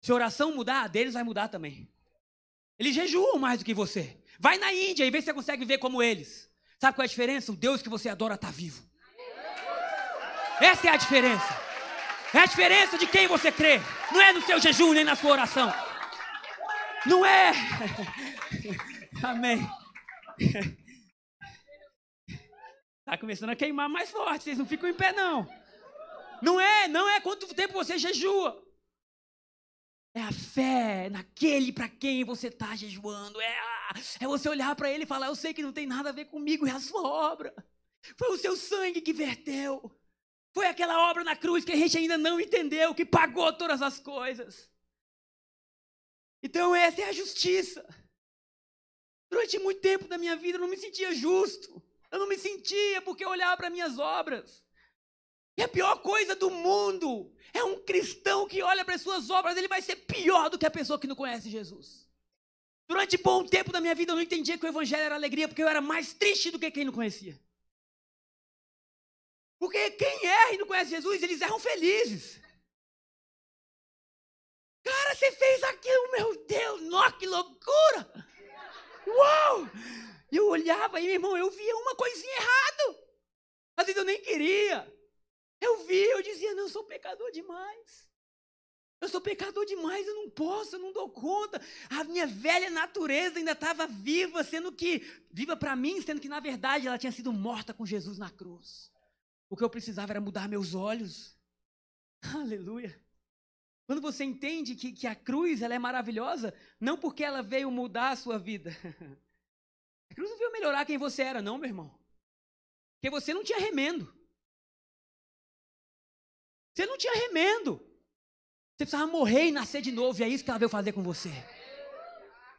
Se a oração mudar, a deles vai mudar também. Eles jejuam mais do que você. Vai na Índia e vê se você consegue viver como eles. Sabe qual é a diferença? O Deus que você adora está vivo. Essa é a diferença. É a diferença de quem você crê. Não é no seu jejum nem na sua oração. Não é. Amém. Está começando a queimar mais forte. Vocês não ficam em pé, não. Não é quanto tempo você jejua. É a fé naquele para quem você está jejuando. É você olhar para ele e falar, eu sei que não tem nada a ver comigo, é a sua obra. Foi o seu sangue que verteu. Foi aquela obra na cruz que a gente ainda não entendeu, que pagou todas as coisas. Então essa é a justiça. Durante muito tempo da minha vida eu não me sentia justo. Eu não me sentia porque eu olhava para minhas obras. E a pior coisa do mundo é um cristão que olha para as suas obras, ele vai ser pior do que a pessoa que não conhece Jesus. Durante bom tempo da minha vida eu não entendia que o evangelho era alegria, porque eu era mais triste do que quem não conhecia. Porque quem erra e não conhece Jesus, eles erram felizes. Cara, você fez aquilo, meu Deus, nossa, que loucura! Uau! E eu olhava e, meu irmão, eu via uma coisinha errada. Às vezes eu nem queria. Eu dizia, não, eu sou pecador demais. Eu sou pecador demais, eu não posso, eu não dou conta. A minha velha natureza ainda estava viva, viva para mim, sendo que na verdade ela tinha sido morta com Jesus na cruz. O que eu precisava era mudar meus olhos. Aleluia. Quando você entende que a cruz ela é maravilhosa, não porque ela veio mudar a sua vida. A cruz não veio melhorar quem você era, não, meu irmão. Porque você não tinha remendo. Você não tinha remendo. Você precisava morrer e nascer de novo, e é isso que ela veio fazer com você.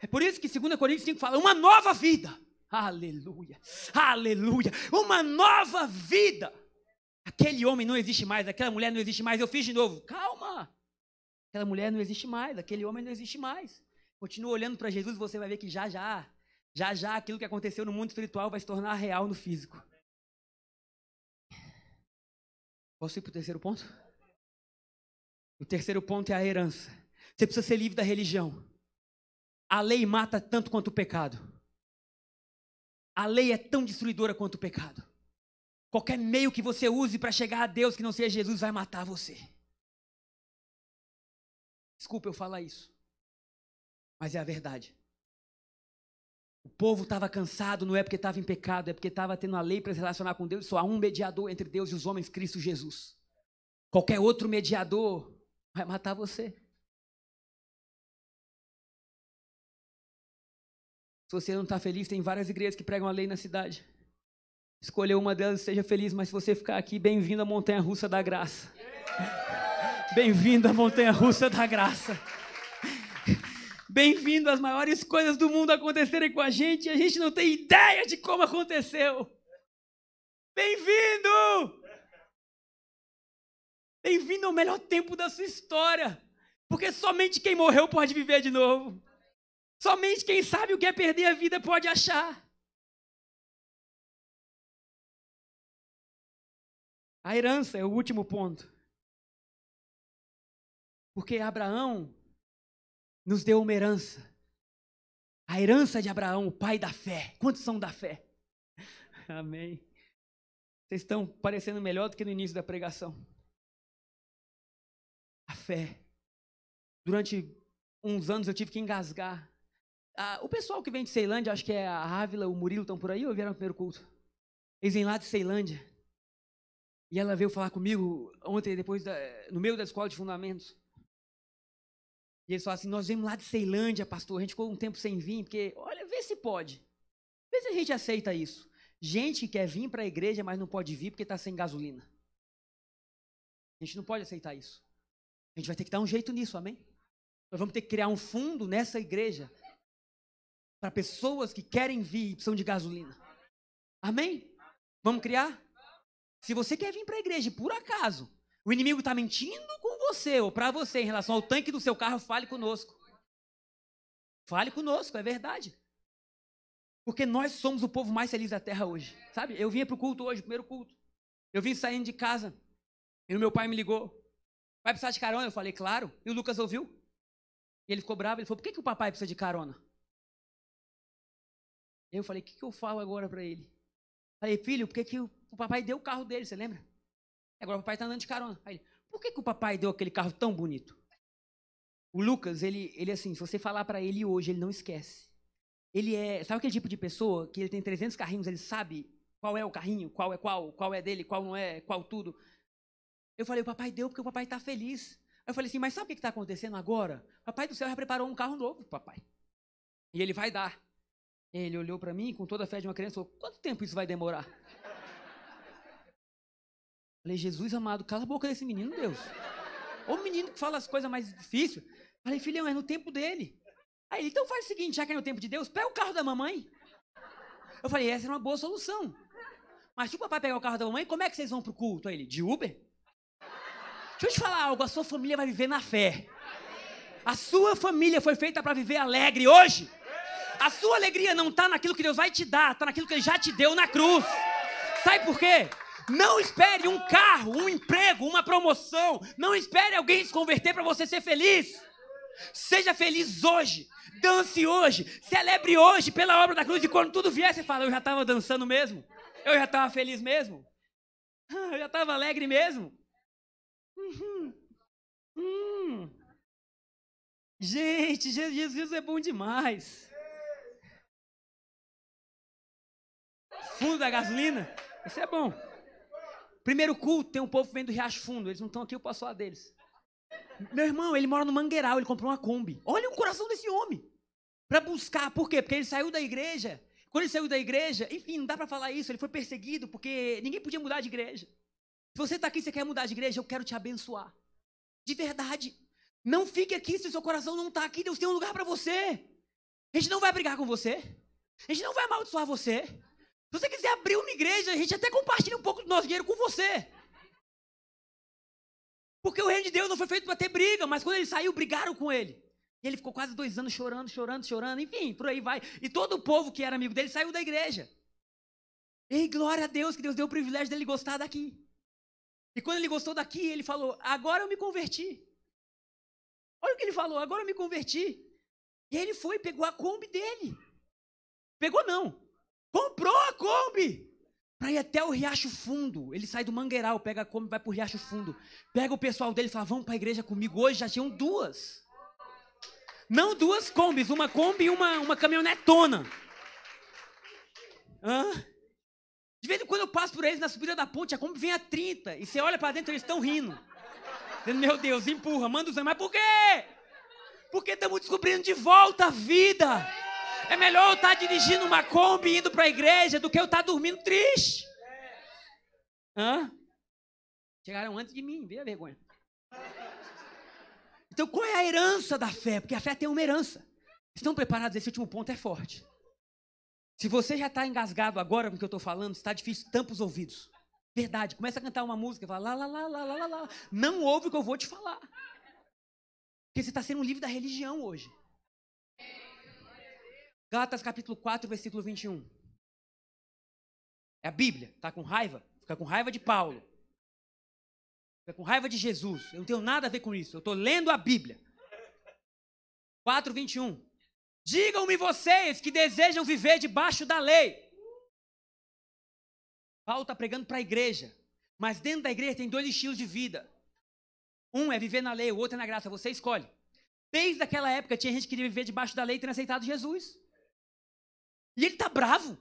É por isso que 2 Coríntios 5 fala, uma nova vida. Aleluia, aleluia, uma nova vida. Aquele homem não existe mais, aquela mulher não existe mais, eu fiz de novo. Calma, aquela mulher não existe mais, aquele homem não existe mais. Continua olhando para Jesus e você vai ver que já aquilo que aconteceu no mundo espiritual vai se tornar real no físico. Posso ir para o terceiro ponto? O terceiro ponto é a herança. Você precisa ser livre da religião. A lei mata tanto quanto o pecado. A lei é tão destruidora quanto o pecado. Qualquer meio que você use para chegar a Deus que não seja Jesus vai matar você. Desculpa eu falar isso, mas é a verdade. O povo estava cansado, não é porque estava em pecado, é porque estava tendo a lei para se relacionar com Deus. Só há um mediador entre Deus e os homens, Cristo Jesus. Qualquer outro mediador vai matar você. Se você não está feliz, tem várias igrejas que pregam a lei na cidade. Escolha uma delas e seja feliz, mas se você ficar aqui, bem-vindo à montanha-russa da graça. Bem-vindo à montanha-russa da graça. Bem-vindo às maiores coisas do mundo acontecerem com a gente e a gente não tem ideia de como aconteceu. Bem-vindo! Bem-vindo ao melhor tempo da sua história, porque somente quem morreu pode viver de novo. Somente quem sabe o que é perder a vida pode achar. A herança é o último ponto. Porque Abraão nos deu uma herança. A herança de Abraão, o pai da fé. Quantos são da fé? Amém. Vocês estão parecendo melhor do que no início da pregação. A fé. Durante uns anos eu tive que engasgar. O pessoal que vem de Ceilândia, acho que é a Ávila, o Murilo, estão por aí ou vieram no primeiro culto? Eles vêm lá de Ceilândia. E ela veio falar comigo ontem, no meio da escola de fundamentos. E eles falaram assim, nós viemos lá de Ceilândia, pastor, a gente ficou um tempo sem vir, porque, olha, vê se pode. Vê se a gente aceita isso. Gente que quer vir para a igreja, mas não pode vir porque está sem gasolina. A gente não pode aceitar isso. A gente vai ter que dar um jeito nisso, amém? Nós vamos ter que criar um fundo nessa igreja para pessoas que querem vir e precisam de gasolina. Amém? Vamos criar? Se você quer vir para a igreja, por acaso, o inimigo está mentindo com você ou para você em relação ao tanque do seu carro, fale conosco. Fale conosco, é verdade. Porque nós somos o povo mais feliz da terra hoje. Sabe? Eu vinha para o culto hoje, o primeiro culto. Eu vim saindo de casa e o meu pai me ligou. Vai precisar de carona? Eu falei, claro. E o Lucas ouviu. E ele ficou bravo, ele falou, por que o papai precisa de carona? Eu falei, o que eu falo agora para ele? Falei, filho, por que o papai deu o carro dele, você lembra? Agora o papai está andando de carona. Aí ele, por que o papai deu aquele carro tão bonito? O Lucas, ele assim, se você falar para ele hoje, ele não esquece. Ele sabe aquele tipo de pessoa que ele tem 300 carrinhos, ele sabe qual é o carrinho, qual é qual é dele, qual não é, qual tudo. Eu falei, o papai deu porque o papai está feliz. Eu falei assim, mas sabe o que está acontecendo agora? O papai do céu já preparou um carro novo pro papai. E ele vai dar. Ele olhou para mim com toda a fé de uma criança e falou, quanto tempo isso vai demorar? Falei, Jesus amado, cala a boca desse menino, Deus. Ô menino que fala as coisas mais difíceis. Falei, filhão, é no tempo dele. Aí ele, então faz o seguinte, já que é no tempo de Deus, pega o carro da mamãe. Eu falei, essa era uma boa solução. Mas se o papai pegar o carro da mamãe, como é que vocês vão pro culto? Aí ele, de Uber? Deixa eu te falar algo, a sua família vai viver na fé. A sua família foi feita para viver alegre hoje. A sua alegria não está naquilo que Deus vai te dar, está naquilo que Ele já te deu na cruz. Sabe por quê? Não espere um carro, um emprego, uma promoção. Não espere alguém se converter para você ser feliz. Seja feliz hoje. Dance hoje. Celebre hoje pela obra da cruz. E quando tudo vier, você fala, eu já estava dançando mesmo. Eu já estava feliz mesmo. Eu já estava alegre mesmo. Gente, Jesus é bom demais. Fundo da gasolina, isso é bom. Primeiro culto, tem um povo que vem do Riacho Fundo. Eles não estão aqui, eu posso falar deles. Meu irmão, ele mora no Mangueiral, ele comprou uma Kombi. Olha o coração desse homem. Para buscar, por quê? Porque ele saiu da igreja. Quando ele saiu da igreja, enfim, não dá para falar isso, ele foi perseguido porque ninguém podia mudar de igreja. Se você está aqui e você quer mudar de igreja, eu quero te abençoar. De verdade. Não fique aqui se o seu coração não está aqui. Deus tem um lugar para você. A gente não vai brigar com você. A gente não vai amaldiçoar você. Se você quiser abrir uma igreja, a gente até compartilha um pouco do nosso dinheiro com você. Porque o reino de Deus não foi feito para ter briga, mas quando ele saiu, brigaram com ele. E ele ficou quase 2 anos chorando, enfim, por aí vai. E todo o povo que era amigo dele saiu da igreja. E glória a Deus, que Deus deu o privilégio dele gostar daqui. E quando ele gostou daqui, ele falou, agora eu me converti. Olha o que ele falou, agora eu me converti. E aí ele foi e pegou a Kombi dele. Pegou não. Comprou a Kombi para ir até o Riacho Fundo. Ele sai do Mangueiral, pega a Kombi e vai para o Riacho Fundo. Pega o pessoal dele e fala, vamos para a igreja comigo. Hoje já tinham 2. Não 2 Kombis, uma Kombi e uma caminhonetona. De vez em quando eu passo por eles na subida da ponte, a Kombi vem a 30. E você olha para dentro, eles estão rindo. Dizendo, meu Deus, empurra, manda os mas por quê? Porque estamos descobrindo de volta a vida. É melhor eu estar dirigindo uma Kombi indo para a igreja do que eu estar dormindo triste. Chegaram antes de mim, vê a vergonha. Então qual é a herança da fé? Porque a fé tem uma herança. Estão preparados? Esse último ponto é forte. Se você já está engasgado agora com o que eu estou falando, está difícil, tampa os ouvidos. Verdade, começa a cantar uma música, fala lá, lá, lá, lá, lá, lá. Não ouve o que eu vou te falar. Porque você está sendo um livro da religião hoje. Gálatas capítulo 4, versículo 21. É a Bíblia. Está com raiva? Fica com raiva de Paulo. Fica com raiva de Jesus. Eu não tenho nada a ver com isso. Eu estou lendo a Bíblia. 4, 21. Digam-me vocês que desejam viver debaixo da lei. Paulo está pregando para a igreja. Mas dentro da igreja tem 2 estilos de vida. Um é viver na lei, o outro é na graça. Você escolhe. Desde aquela época tinha gente que queria viver debaixo da lei e ter aceitado Jesus. E ele está bravo.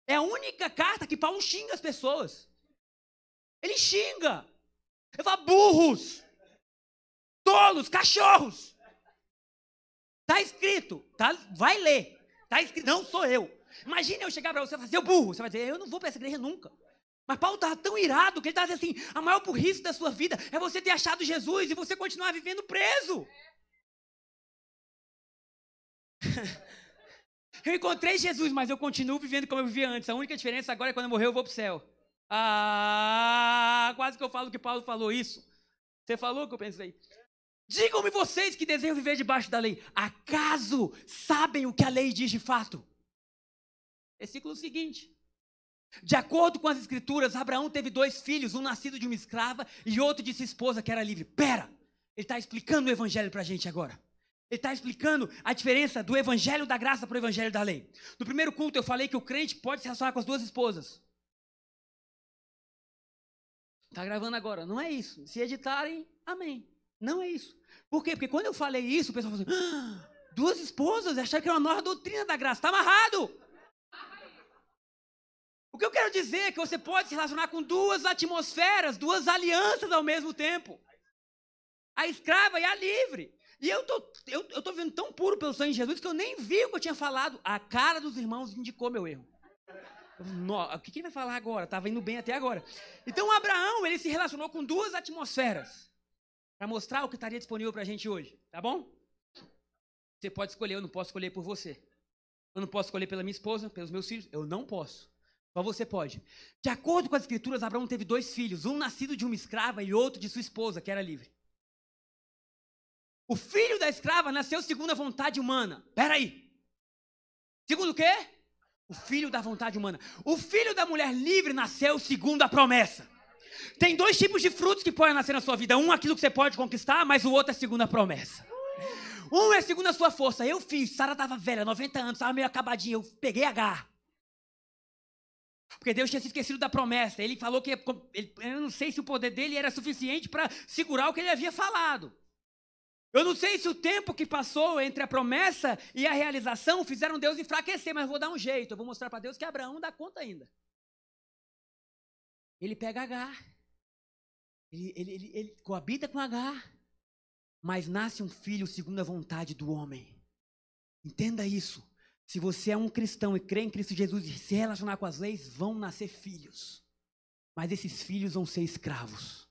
É a única carta que Paulo xinga as pessoas. Ele xinga. Ele fala burros, tolos, cachorros. Está escrito, tá? Vai ler. Está escrito, não sou eu. Imagina eu chegar para você e falar, seu burro. Você vai dizer, eu não vou para essa igreja nunca. Mas Paulo estava tão irado que ele estava dizendo assim, a maior burrice da sua vida é você ter achado Jesus e você continuar vivendo preso. Eu encontrei Jesus, mas eu continuo vivendo como eu vivia antes. A única diferença agora é quando eu morrer eu vou para o céu. Quase que eu falo que Paulo falou isso. Você falou o que eu pensei. Digam-me vocês que desejam viver debaixo da lei. Acaso sabem o que a lei diz de fato? Versículo seguinte. De acordo com as escrituras, Abraão teve 2 filhos, um nascido de uma escrava e outro de sua esposa que era livre. Pera, ele está explicando o evangelho para a gente agora. Ele está explicando a diferença do evangelho da graça para o evangelho da lei. No primeiro culto eu falei que o crente pode se relacionar com as 2 esposas. Está gravando agora, não é isso. Se editarem, amém. Não é isso. Por quê? Porque quando eu falei isso, o pessoal falou assim, 2 esposas, acharam que era uma nova doutrina da graça. Está amarrado. O que eu quero dizer é que você pode se relacionar com 2 atmosferas, 2 alianças ao mesmo tempo. A escrava e a livre. E eu tô vendo tão puro pelo sangue de Jesus que eu nem vi o que eu tinha falado. A cara dos irmãos indicou meu erro. O que ele vai falar agora? Estava indo bem até agora. Então Abraão, ele se relacionou com 2 atmosferas. Para mostrar o que estaria disponível para a gente hoje. Tá bom? Você pode escolher, eu não posso escolher por você. Eu não posso escolher pela minha esposa, pelos meus filhos. Eu não posso. Só você pode. De acordo com as escrituras, Abraão teve 2 filhos. Um nascido de uma escrava e outro de sua esposa, que era livre. O filho da escrava nasceu segundo a vontade humana. Peraí. Segundo o quê? O filho da vontade humana. O filho da mulher livre nasceu segundo a promessa. Tem 2 tipos de frutos que podem nascer na sua vida. Um, aquilo que você pode conquistar, mas o outro é segundo a promessa. Um é segundo a sua força. Eu fiz, Sara estava velha, 90 anos, estava meio acabadinha. Eu peguei Agar. Porque Deus tinha se esquecido da promessa. Ele falou que, eu não sei se o poder dele era suficiente para segurar o que ele havia falado. Eu não sei se o tempo que passou entre a promessa e a realização fizeram Deus enfraquecer, mas eu vou dar um jeito. Eu vou mostrar para Deus que Abraão dá conta ainda. Ele pega Agar. Ele coabita com Agar. Mas nasce um filho segundo a vontade do homem. Entenda isso. Se você é um cristão e crê em Cristo Jesus e se relacionar com as leis, vão nascer filhos. Mas esses filhos vão ser escravos.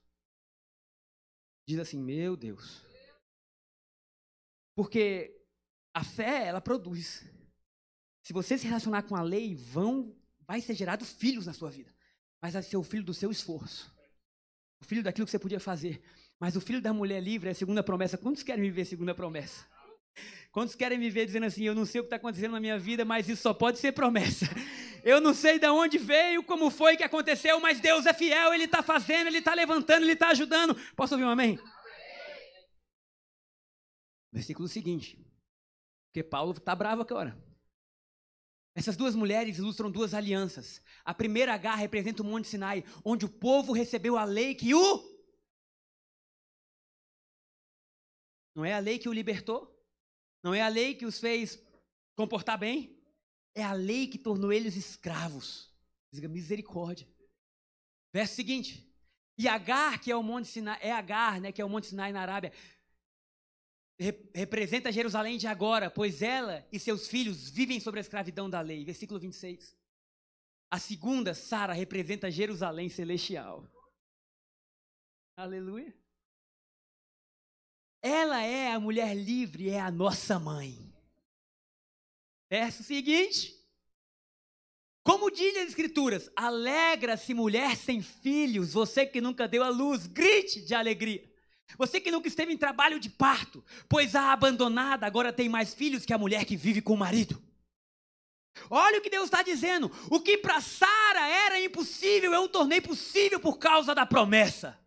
Diz assim, meu Deus. Porque a fé, ela produz. Se você se relacionar com a lei, vai ser gerado filhos na sua vida. Mas vai ser o filho do seu esforço. O filho daquilo que você podia fazer. Mas o filho da mulher livre é a segunda promessa. Quantos querem viver a segunda promessa? Quantos querem viver dizendo assim, eu não sei o que está acontecendo na minha vida, mas isso só pode ser promessa. Eu não sei de onde veio, como foi que aconteceu, mas Deus é fiel, Ele está fazendo, Ele está levantando, Ele está ajudando. Posso ouvir um amém? Versículo seguinte. Porque Paulo está bravo agora. Essas 2 mulheres ilustram 2 alianças. A primeira, Agar, representa o Monte Sinai, onde o povo recebeu a lei que o... Não é a lei que o libertou? Não é a lei que os fez comportar bem? É a lei que tornou eles escravos. Diga misericórdia. Verso seguinte. E Agar, que é o Monte Sinai, que é o Monte Sinai na Arábia, representa Jerusalém de agora, pois ela e seus filhos vivem sobre a escravidão da lei. Versículo 26. A segunda, Sara, representa Jerusalém celestial. Aleluia. Ela é a mulher livre, é a nossa mãe. Verso seguinte. Como diz as escrituras, alegra-se mulher sem filhos, você que nunca deu à luz, grite de alegria. Você que nunca esteve em trabalho de parto, pois a abandonada agora tem mais filhos que a mulher que vive com o marido. Olha o que Deus está dizendo. O que para Sara era impossível, eu tornei possível por causa da promessa.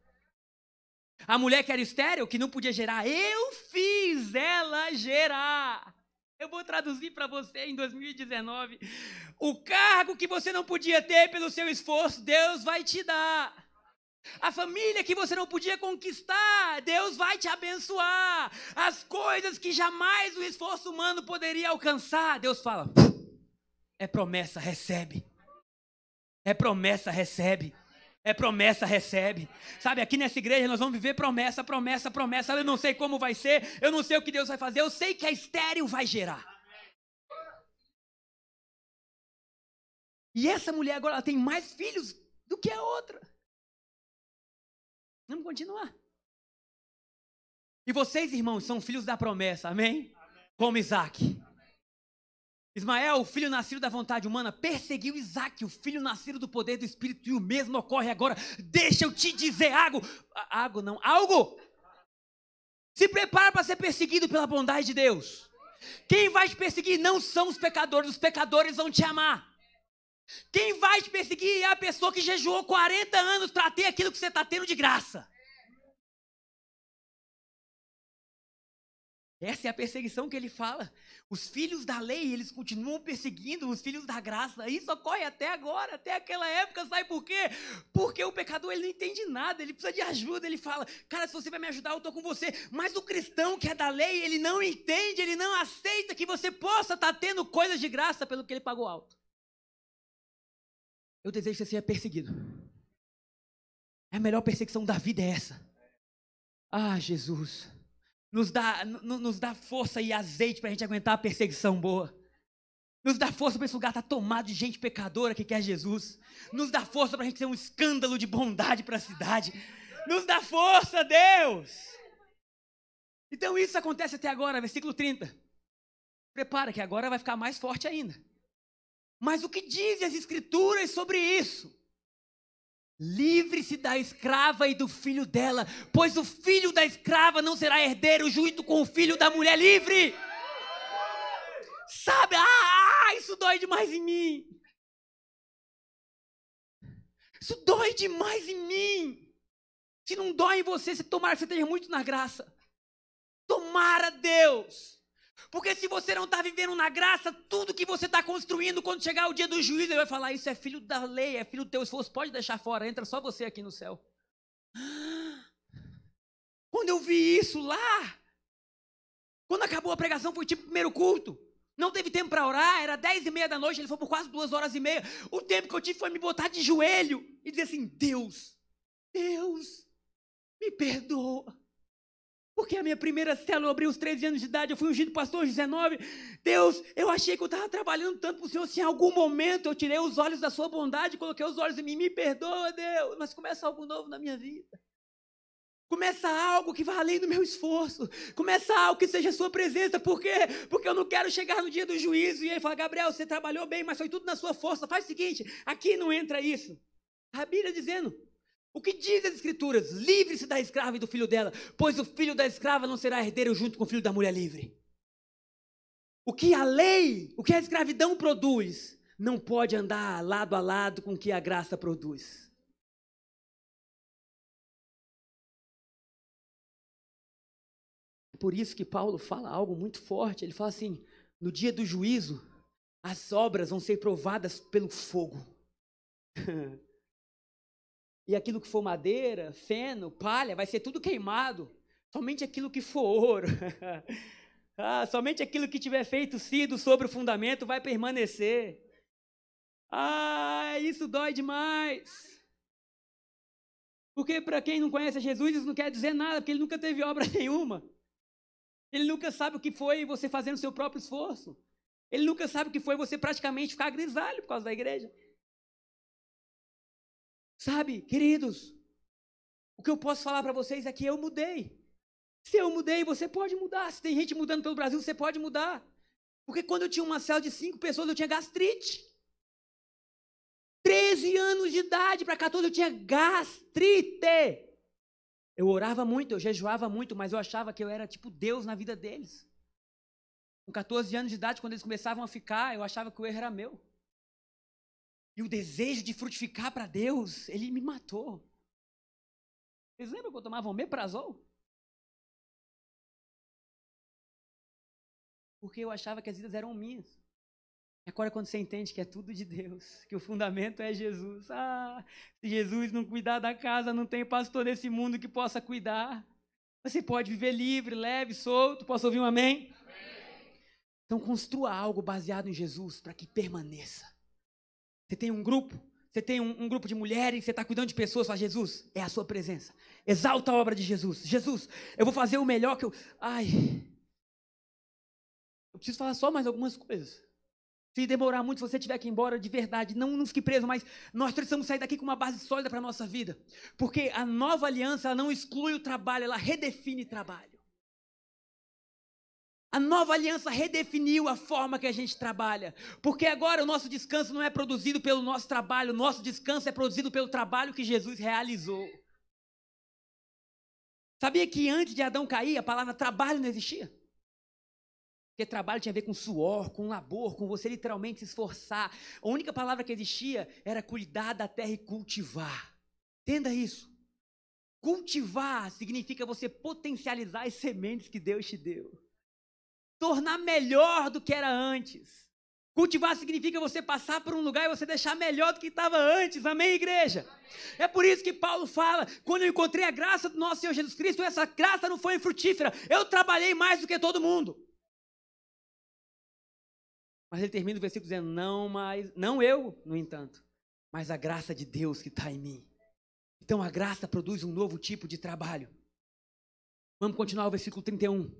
A mulher que era estéril, que não podia gerar, eu fiz ela gerar. Eu vou traduzir para você em 2019. O cargo que você não podia ter pelo seu esforço, Deus vai te dar. A família que você não podia conquistar, Deus vai te abençoar. As coisas que jamais o esforço humano poderia alcançar, Deus fala, é promessa, recebe. É promessa, recebe. É promessa, recebe. Sabe, aqui nessa igreja nós vamos viver promessa, promessa, promessa. Eu não sei como vai ser, eu não sei o que Deus vai fazer, eu sei que a estéril vai gerar. E essa mulher agora ela tem mais filhos do que a outra. Vamos continuar. E vocês, irmãos, são filhos da promessa, amém? Como Isaac. Ismael, o filho nascido da vontade humana, perseguiu Isaac, o filho nascido do poder do Espírito, e o mesmo ocorre agora. Deixa eu te dizer algo. Algo. Se prepara para ser perseguido pela bondade de Deus. Quem vai te perseguir não são os pecadores vão te amar. Quem vai te perseguir é a pessoa que jejuou 40 anos para ter aquilo que você está tendo de graça. Essa é a perseguição que ele fala. Os filhos da lei, eles continuam perseguindo os filhos da graça. Isso ocorre até agora, até aquela época. Sabe por quê? Porque o pecador, ele não entende nada, ele precisa de ajuda. Ele fala, cara, se você vai me ajudar, eu estou com você. Mas o cristão que é da lei, ele não entende, ele não aceita que você possa estar tendo coisas de graça pelo que ele pagou alto. Eu desejo que você seja perseguido. A melhor perseguição da vida é essa. Ah, Jesus. Nos dá força e azeite para a gente aguentar a perseguição boa. Nos dá força para esse lugar estar tomado de gente pecadora que quer Jesus. Nos dá força para a gente ser um escândalo de bondade para a cidade. Nos dá força, Deus. Então isso acontece até agora, versículo 30. Prepara que agora vai ficar mais forte ainda. Mas o que dizem as escrituras sobre isso? Livre-se da escrava e do filho dela, pois o filho da escrava não será herdeiro junto com o filho da mulher livre. Sabe? Isso dói demais em mim. Isso dói demais em mim. Se não dói em você, tomara que você esteja muito na graça. Tomara, Deus. Porque se você não está vivendo na graça, tudo que você está construindo, quando chegar o dia do juízo, ele vai falar, isso é filho da lei, é filho do teu esforço, pode deixar fora, entra só você aqui no céu. Quando eu vi isso lá, quando acabou a pregação, foi tipo o primeiro culto. Não teve tempo para orar, era 10h30 da noite, ele foi por quase 2h30. O tempo que eu tive foi me botar de joelho e dizer assim, Deus, me perdoa. Porque a minha primeira célula abriu aos 13 anos de idade, eu fui ungido pastor aos 19. Deus, eu achei que eu estava trabalhando tanto para o Senhor, se em algum momento eu tirei os olhos da sua bondade, coloquei os olhos em mim, me perdoa, Deus. Mas começa algo novo na minha vida. Começa algo que vai além do meu esforço. Começa algo que seja a sua presença. Por quê? Porque eu não quero chegar no dia do juízo e ele falar, Gabriel, você trabalhou bem, mas foi tudo na sua força. Faz o seguinte, aqui não entra isso. A Bíblia dizendo, o que diz as escrituras? Livre-se da escrava e do filho dela, pois o filho da escrava não será herdeiro junto com o filho da mulher livre. O que a lei, o que a escravidão produz, não pode andar lado a lado com o que a graça produz. Por isso que Paulo fala algo muito forte. Ele fala assim, no dia do juízo, as obras vão ser provadas pelo fogo. E aquilo que for madeira, feno, palha, vai ser tudo queimado. Somente aquilo que for ouro. Somente aquilo que tiver sido sobre o fundamento vai permanecer. Isso dói demais. Porque para quem não conhece Jesus, isso não quer dizer nada, porque ele nunca teve obra nenhuma. Ele nunca sabe o que foi você fazendo o seu próprio esforço. Ele nunca sabe o que foi você praticamente ficar grisalho por causa da igreja. Sabe, queridos, o que eu posso falar para vocês é que eu mudei. Se eu mudei, você pode mudar. Se tem gente mudando pelo Brasil, você pode mudar. Porque quando eu tinha uma célula de 5 pessoas, eu tinha gastrite. 13 anos de idade para 14, eu tinha gastrite. Eu orava muito, eu jejuava muito, mas eu achava que eu era tipo Deus na vida deles. Com 14 anos de idade, quando eles começavam a ficar, eu achava que o erro era meu. E o desejo de frutificar para Deus, ele me matou. Vocês lembram que eu tomava omeprazol? Porque eu achava que as vidas eram minhas. Agora, quando você entende que é tudo de Deus, que o fundamento é Jesus. Se Jesus não cuidar da casa, não tem pastor nesse mundo que possa cuidar. Você pode viver livre, leve, solto. Posso ouvir um amém? Então, construa algo baseado em Jesus para que permaneça. Você tem um grupo, você tem um grupo de mulheres, você está cuidando de pessoas, fala, Jesus, é a sua presença. Exalta a obra de Jesus. Jesus, eu vou fazer o melhor que eu... Eu preciso falar só mais algumas coisas. Se demorar muito, se você tiver que ir embora de verdade, não fique preso, mas nós precisamos sair daqui com uma base sólida para a nossa vida. Porque a nova aliança, ela não exclui o trabalho, ela redefine trabalho. A nova aliança redefiniu a forma que a gente trabalha. Porque agora o nosso descanso não é produzido pelo nosso trabalho, o nosso descanso é produzido pelo trabalho que Jesus realizou. Sabia que antes de Adão cair, a palavra trabalho não existia? Porque trabalho tinha a ver com suor, com labor, com você literalmente se esforçar. A única palavra que existia era cuidar da terra e cultivar. Entenda isso. Cultivar significa você potencializar as sementes que Deus te deu. Tornar melhor do que era antes. Cultivar significa você passar por um lugar e você deixar melhor do que estava antes. Amém, igreja? É por isso que Paulo fala, quando eu encontrei a graça do nosso Senhor Jesus Cristo, essa graça não foi infrutífera. Eu trabalhei mais do que todo mundo. Mas ele termina o versículo dizendo, não eu, no entanto, mas a graça de Deus que está em mim. Então a graça produz um novo tipo de trabalho. Vamos continuar o versículo 31.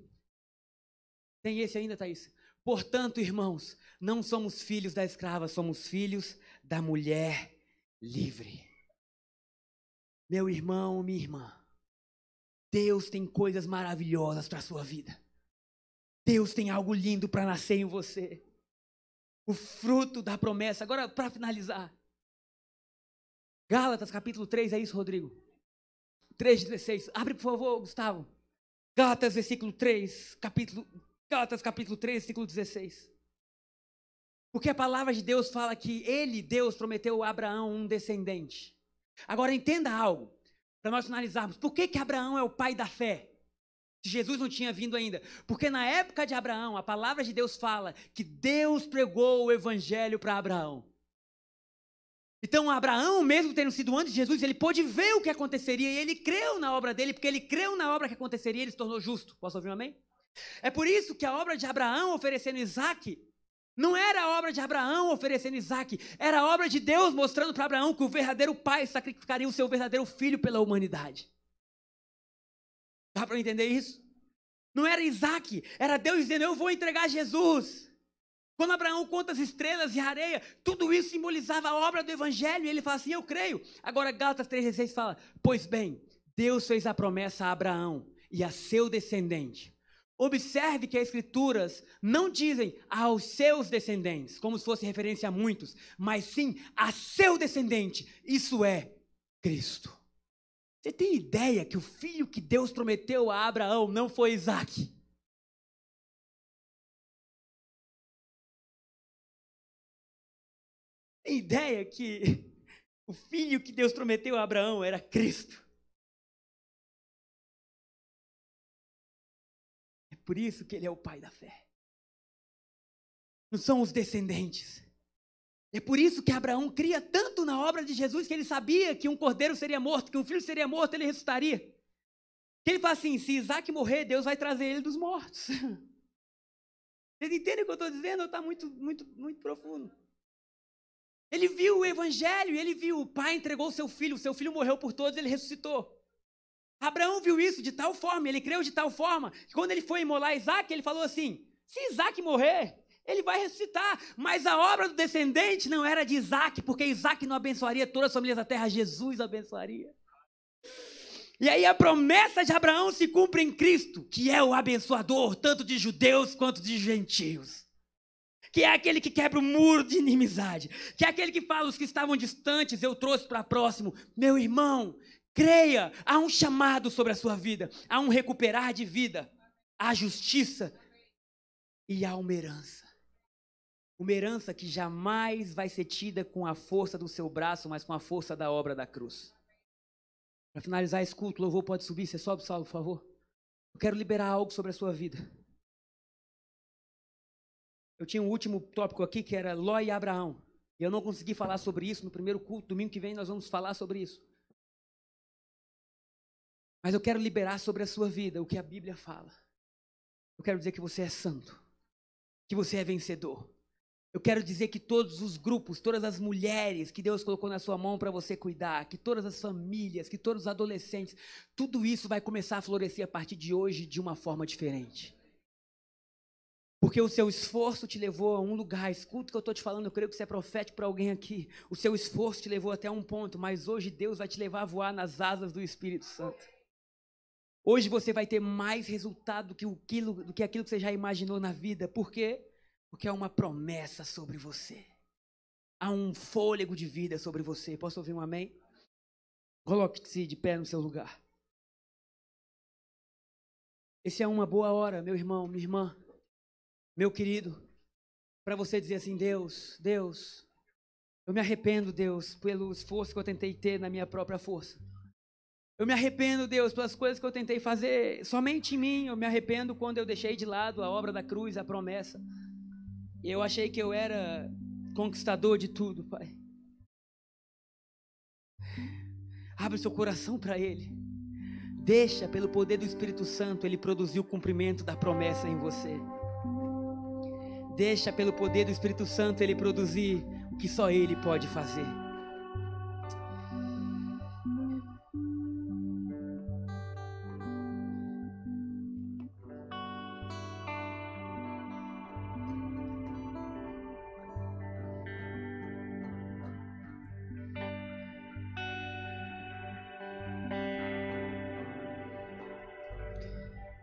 Tem esse ainda, Thaís? Portanto, irmãos, não somos filhos da escrava, somos filhos da mulher livre. Meu irmão, minha irmã, Deus tem coisas maravilhosas para a sua vida. Deus tem algo lindo para nascer em você. O fruto da promessa. Agora, para finalizar. Gálatas, capítulo 3, é isso, Rodrigo? 3:16. Abre, por favor, Gustavo. Gálatas, Gálatas, capítulo 3, versículo 16. Porque a palavra de Deus fala que Deus, prometeu a Abraão um descendente. Agora, entenda algo, para nós finalizarmos. Por que Abraão é o pai da fé? Se Jesus não tinha vindo ainda. Porque na época de Abraão, a palavra de Deus fala que Deus pregou o evangelho para Abraão. Então Abraão, mesmo tendo sido antes de Jesus, ele pôde ver o que aconteceria e ele creu na obra dele, porque ele creu na obra que aconteceria, ele se tornou justo. Posso ouvir um amém? É por isso que a obra de Abraão oferecendo Isaac, não era a obra de Abraão oferecendo Isaac, era a obra de Deus mostrando para Abraão que o verdadeiro pai sacrificaria o seu verdadeiro filho pela humanidade. Dá para entender isso? Não era Isaac, era Deus dizendo, eu vou entregar Jesus. Quando Abraão conta as estrelas e a areia, tudo isso simbolizava a obra do evangelho, e ele fala assim, eu creio. Agora Gálatas 3:16 fala, pois bem, Deus fez a promessa a Abraão e a seu descendente. Observe que as escrituras não dizem aos seus descendentes, como se fosse referência a muitos, mas sim a seu descendente, isso é Cristo. Você tem ideia que o filho que Deus prometeu a Abraão não foi Isaac? Tem ideia que o filho que Deus prometeu a Abraão era Cristo? É por isso que ele é o pai da fé. Não são os descendentes. É por isso que Abraão cria tanto na obra de Jesus que ele sabia que um cordeiro seria morto, que um filho seria morto, ele ressuscitaria. Que ele fala assim, se Isaac morrer, Deus vai trazer ele dos mortos. Vocês entendem o que eu estou dizendo? Ou está muito profundo? Ele viu o evangelho, ele viu o pai entregou o seu filho morreu por todos, ele ressuscitou. Abraão viu isso de tal forma, ele creu de tal forma, que quando ele foi imolar Isaac, ele falou assim, se Isaac morrer, ele vai ressuscitar, mas a obra do descendente não era de Isaac, porque Isaac não abençoaria todas as famílias da terra, Jesus abençoaria. E aí a promessa de Abraão se cumpre em Cristo, que é o abençoador, tanto de judeus quanto de gentios. Que é aquele que quebra o muro de inimizade, que é aquele que fala, os que estavam distantes, eu trouxe para próximo. Meu irmão, creia, há um chamado sobre a sua vida, há um recuperar de vida, há justiça e há uma herança. Uma herança que jamais vai ser tida com a força do seu braço, mas com a força da obra da cruz. Para finalizar esse culto, o louvor pode subir, você sobe, Saulo, por favor. Eu quero liberar algo sobre a sua vida. Eu tinha um último tópico aqui que era Ló e Abraão. E eu não consegui falar sobre isso no primeiro culto. Domingo que vem nós vamos falar sobre isso. Mas eu quero liberar sobre a sua vida o que a Bíblia fala. Eu quero dizer que você é santo, que você é vencedor. Eu quero dizer que todos os grupos, todas as mulheres que Deus colocou na sua mão para você cuidar, que todas as famílias, que todos os adolescentes, tudo isso vai começar a florescer a partir de hoje de uma forma diferente. Porque o seu esforço te levou a um lugar. Escuta o que eu estou te falando, eu creio que você é profético para alguém aqui. O seu esforço te levou até um ponto, mas hoje Deus vai te levar a voar nas asas do Espírito Santo. Hoje você vai ter mais resultado do que aquilo que você já imaginou na vida. Por quê? Porque há uma promessa sobre você. Há um fôlego de vida sobre você. Posso ouvir um amém? Coloque-se de pé no seu lugar. Essa é uma boa hora, meu irmão, minha irmã, meu querido, para você dizer assim, Deus, eu me arrependo, Deus, pelo esforço que eu tentei ter na minha própria força. Eu me arrependo, Deus, pelas coisas que eu tentei fazer somente em mim. Eu me arrependo quando eu deixei de lado a obra da cruz, a promessa. E eu achei que eu era conquistador de tudo, Pai. Abre seu coração para Ele. Deixa, pelo poder do Espírito Santo, Ele produzir o cumprimento da promessa em você. Deixa, pelo poder do Espírito Santo, Ele produzir o que só Ele pode fazer.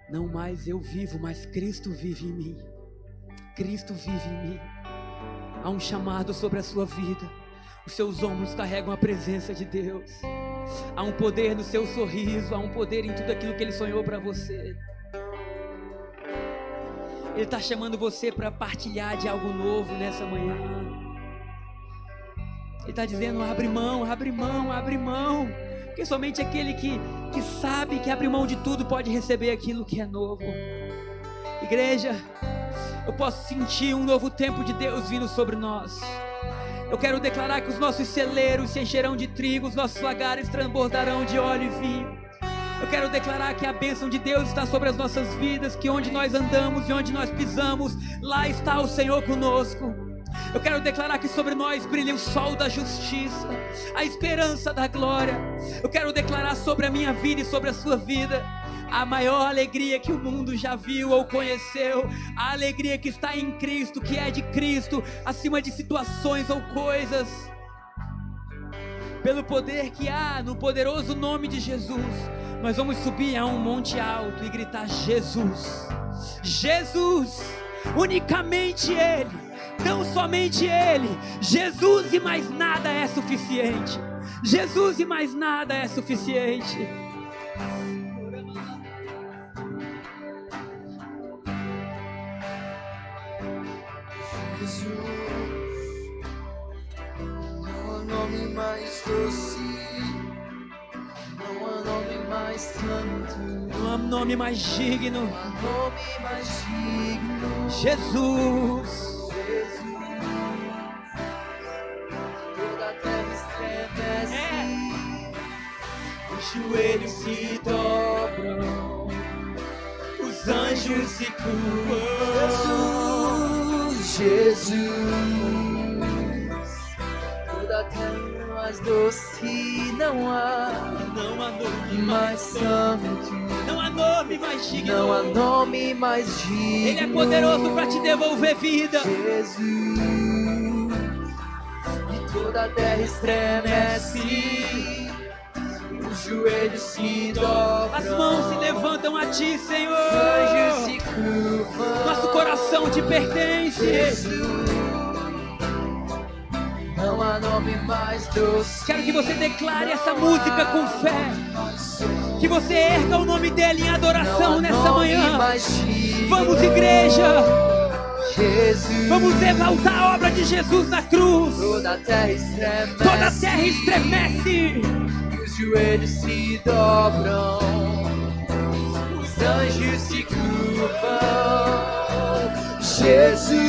Não mais eu vivo, mas Cristo vive em mim. Cristo vive em mim. Há um chamado sobre a sua vida. Os seus ombros carregam a presença de Deus. Há um poder no seu sorriso. Há um poder em tudo aquilo que Ele sonhou para você. Ele está chamando você para partilhar de algo novo nessa manhã. Ele está dizendo, abre mão, abre mão, abre mão. Porque somente aquele que sabe que abre mão de tudo pode receber aquilo que é novo. Igreja, eu posso sentir um novo tempo de Deus vindo sobre nós. Eu quero declarar que os nossos celeiros se encherão de trigo, os nossos lagares transbordarão de óleo e vinho. Eu quero declarar que a bênção de Deus está sobre as nossas vidas, que onde nós andamos e onde nós pisamos, lá está o Senhor conosco. Eu quero declarar que sobre nós brilha o sol da justiça, a esperança da glória. Eu quero declarar sobre a minha vida e sobre a sua vida a maior alegria que o mundo já viu ou conheceu, a alegria que está em Cristo, que é de Cristo, acima de situações ou coisas. Pelo poder que há no poderoso nome de Jesus, nós vamos subir a um monte alto e gritar Jesus, Jesus, unicamente Ele. Não somente Ele, Jesus e mais nada é suficiente. Jesus e mais nada é suficiente. Jesus, não há nome mais doce, não há nome mais santo, não há nome mais digno, não há nome mais digno. Jesus. Toda a terra estremece, os joelhos se dobram, os anjos se curvam. Jesus, toda a terra mais doce, não há nome mais santo, não há nome mais digno, não há nome mais digno. Ele é poderoso para te devolver vida. Jesus, e toda a terra estremece, os joelhos se dobram, as mãos se levantam a ti, Senhor. Os anjos se curvam. Nosso coração te pertence. Jesus, não há nome mais doce. Quero que você declare essa música com fé. Que você erga o nome dele em adoração nessa manhã. Vamos, igreja. Jesus, vamos exaltar a obra de Jesus na cruz. Toda a terra estremece. Toda a terra estremece. Os joelhos se dobram. Os anjos se curvam. Jesus,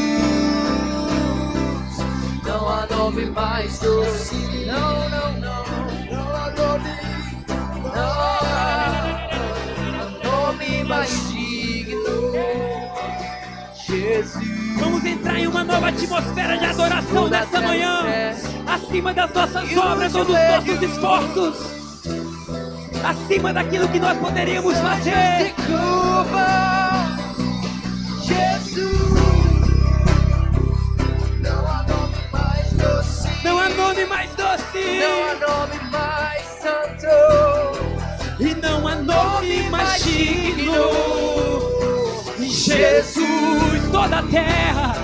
não há nome mais doce. Não, não, não, não há nome, não há nome mais digno. Jesus. Vamos entrar em uma nova atmosfera de adoração nessa manhã, acima das nossas obras ou dos nossos esforços, acima daquilo que nós poderíamos fazer. Jesus, não há nome mais doce, não há nome mais doce, não há nome mais santo, e não há nome mais digno. Jesus, toda a terra,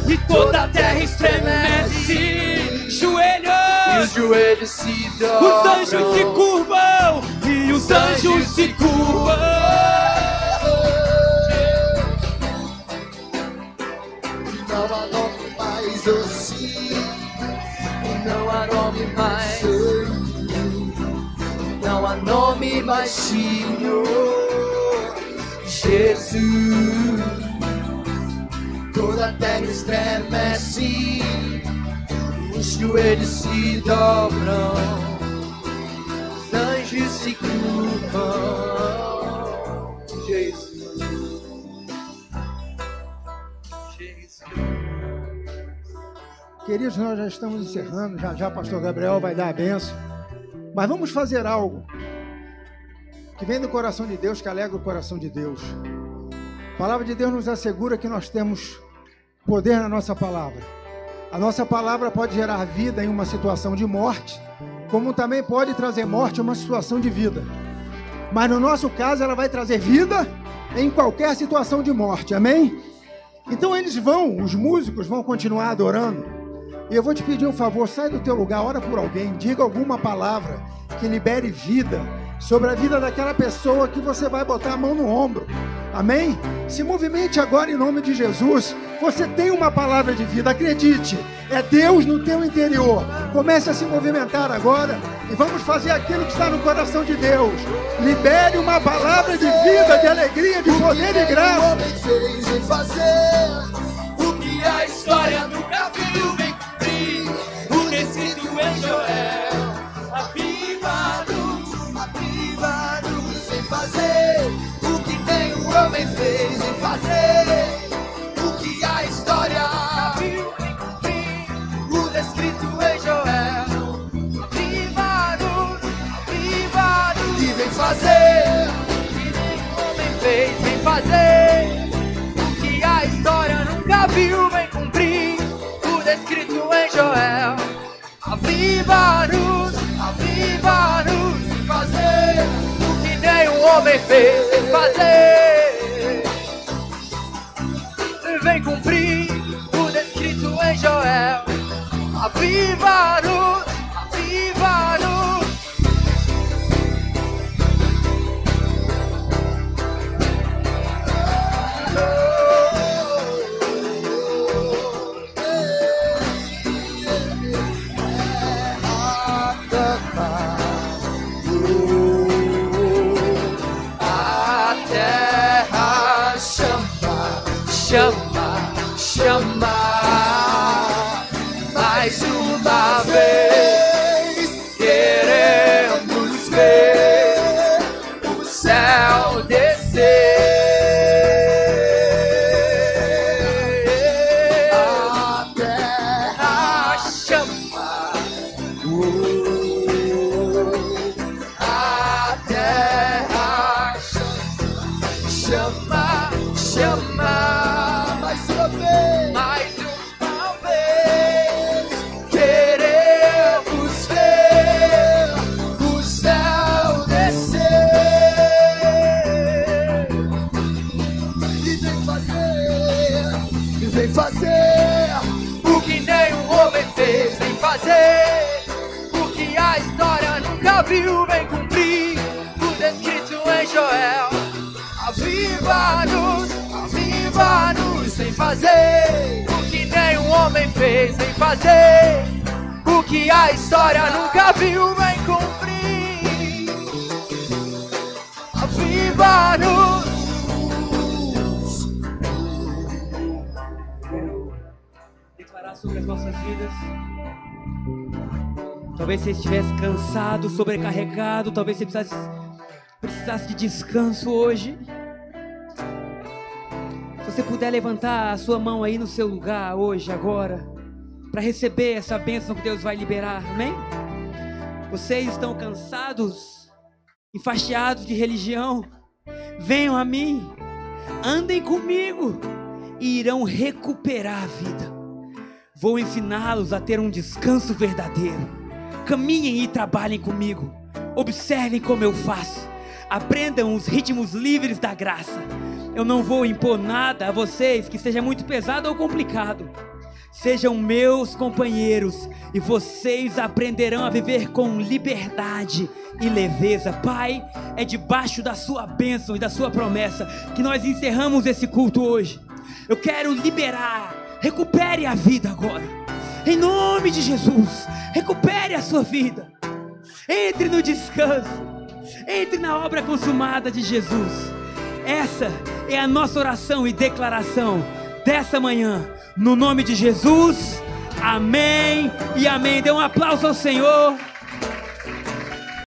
e toda a terra estremece, joelhos, e os joelhos se dobram, os anjos se curvam, e os anjos se curvam. Não há nome mais doce, não há nome mais, não há nome mais digno. Jesus, toda a terra estremece, os joelhos se dobram, os anjos se curvam. Jesus, Jesus. Queridos, nós já estamos encerrando, já o pastor Gabriel vai dar a bênção, mas vamos fazer algo que vem do coração de Deus, que alegra o coração de Deus. A palavra de Deus nos assegura que nós temos poder na nossa palavra. A nossa palavra pode gerar vida em uma situação de morte, como também pode trazer morte em uma situação de vida. Mas no nosso caso, ela vai trazer vida em qualquer situação de morte, amém? Então os músicos vão continuar adorando. E eu vou te pedir um favor, sai do teu lugar, ora por alguém, diga alguma palavra que libere vida sobre a vida daquela pessoa que você vai botar a mão no ombro, amém? Se movimente agora em nome de Jesus. Você tem uma palavra de vida, acredite, é Deus no teu interior. Comece a se movimentar agora e vamos fazer aquilo que está no coração de Deus. Libere uma palavra de vida, de alegria, de poder e graça. O que a história nunca viu, vem cumprir o descrito em Joel. Aviva-nos em fazer o que nenhum homem fez, em fazer o que a história viu, vem cumprir o descrito em Joel. Aviva-nos e vem fazer o que nenhum homem fez, vem fazer o que a história nunca viu, vem cumprir o descrito em Joel. Aviva-nos e fazer o que nenhum homem fez, vem fazer, vem cumprir o descrito em Joel. Aviva-nos. Chama mais uma vez, queremos ver o céu descer. A terra chama, a terra chama, mais uma vez, queremos ver o céu descer. E vem fazer o que nenhum homem fez, vem fazer o que a história nunca viu, vem cumprir o descrito em Joel. Aviva-nos, vem fazer o que nenhum homem fez, vem fazer o que a história nunca viu, vem cumprir. Aviva-nos liberar sobre as nossas vidas. Talvez você estivesse cansado, sobrecarregado, talvez você precisasse de descanso hoje. Se você puder levantar a sua mão aí no seu lugar hoje, agora, para receber essa bênção que Deus vai liberar, amém? Vocês estão cansados, enfastiados de religião? Venham a mim, andem comigo e irão recuperar a vida. Vou ensiná-los a ter um descanso verdadeiro. Caminhem e trabalhem comigo. Observem como eu faço. Aprendam os ritmos livres da graça. Eu não vou impor nada a vocês que seja muito pesado ou complicado. Sejam meus companheiros e vocês aprenderão a viver com liberdade e leveza. Pai, é debaixo da sua bênção e da sua promessa que nós encerramos esse culto hoje. Eu quero liberar, recupere a vida agora. Em nome de Jesus, recupere a sua vida. Entre no descanso, entre na obra consumada de Jesus. Essa é a nossa oração e declaração dessa manhã. No nome de Jesus, amém e amém. Dê um aplauso ao Senhor.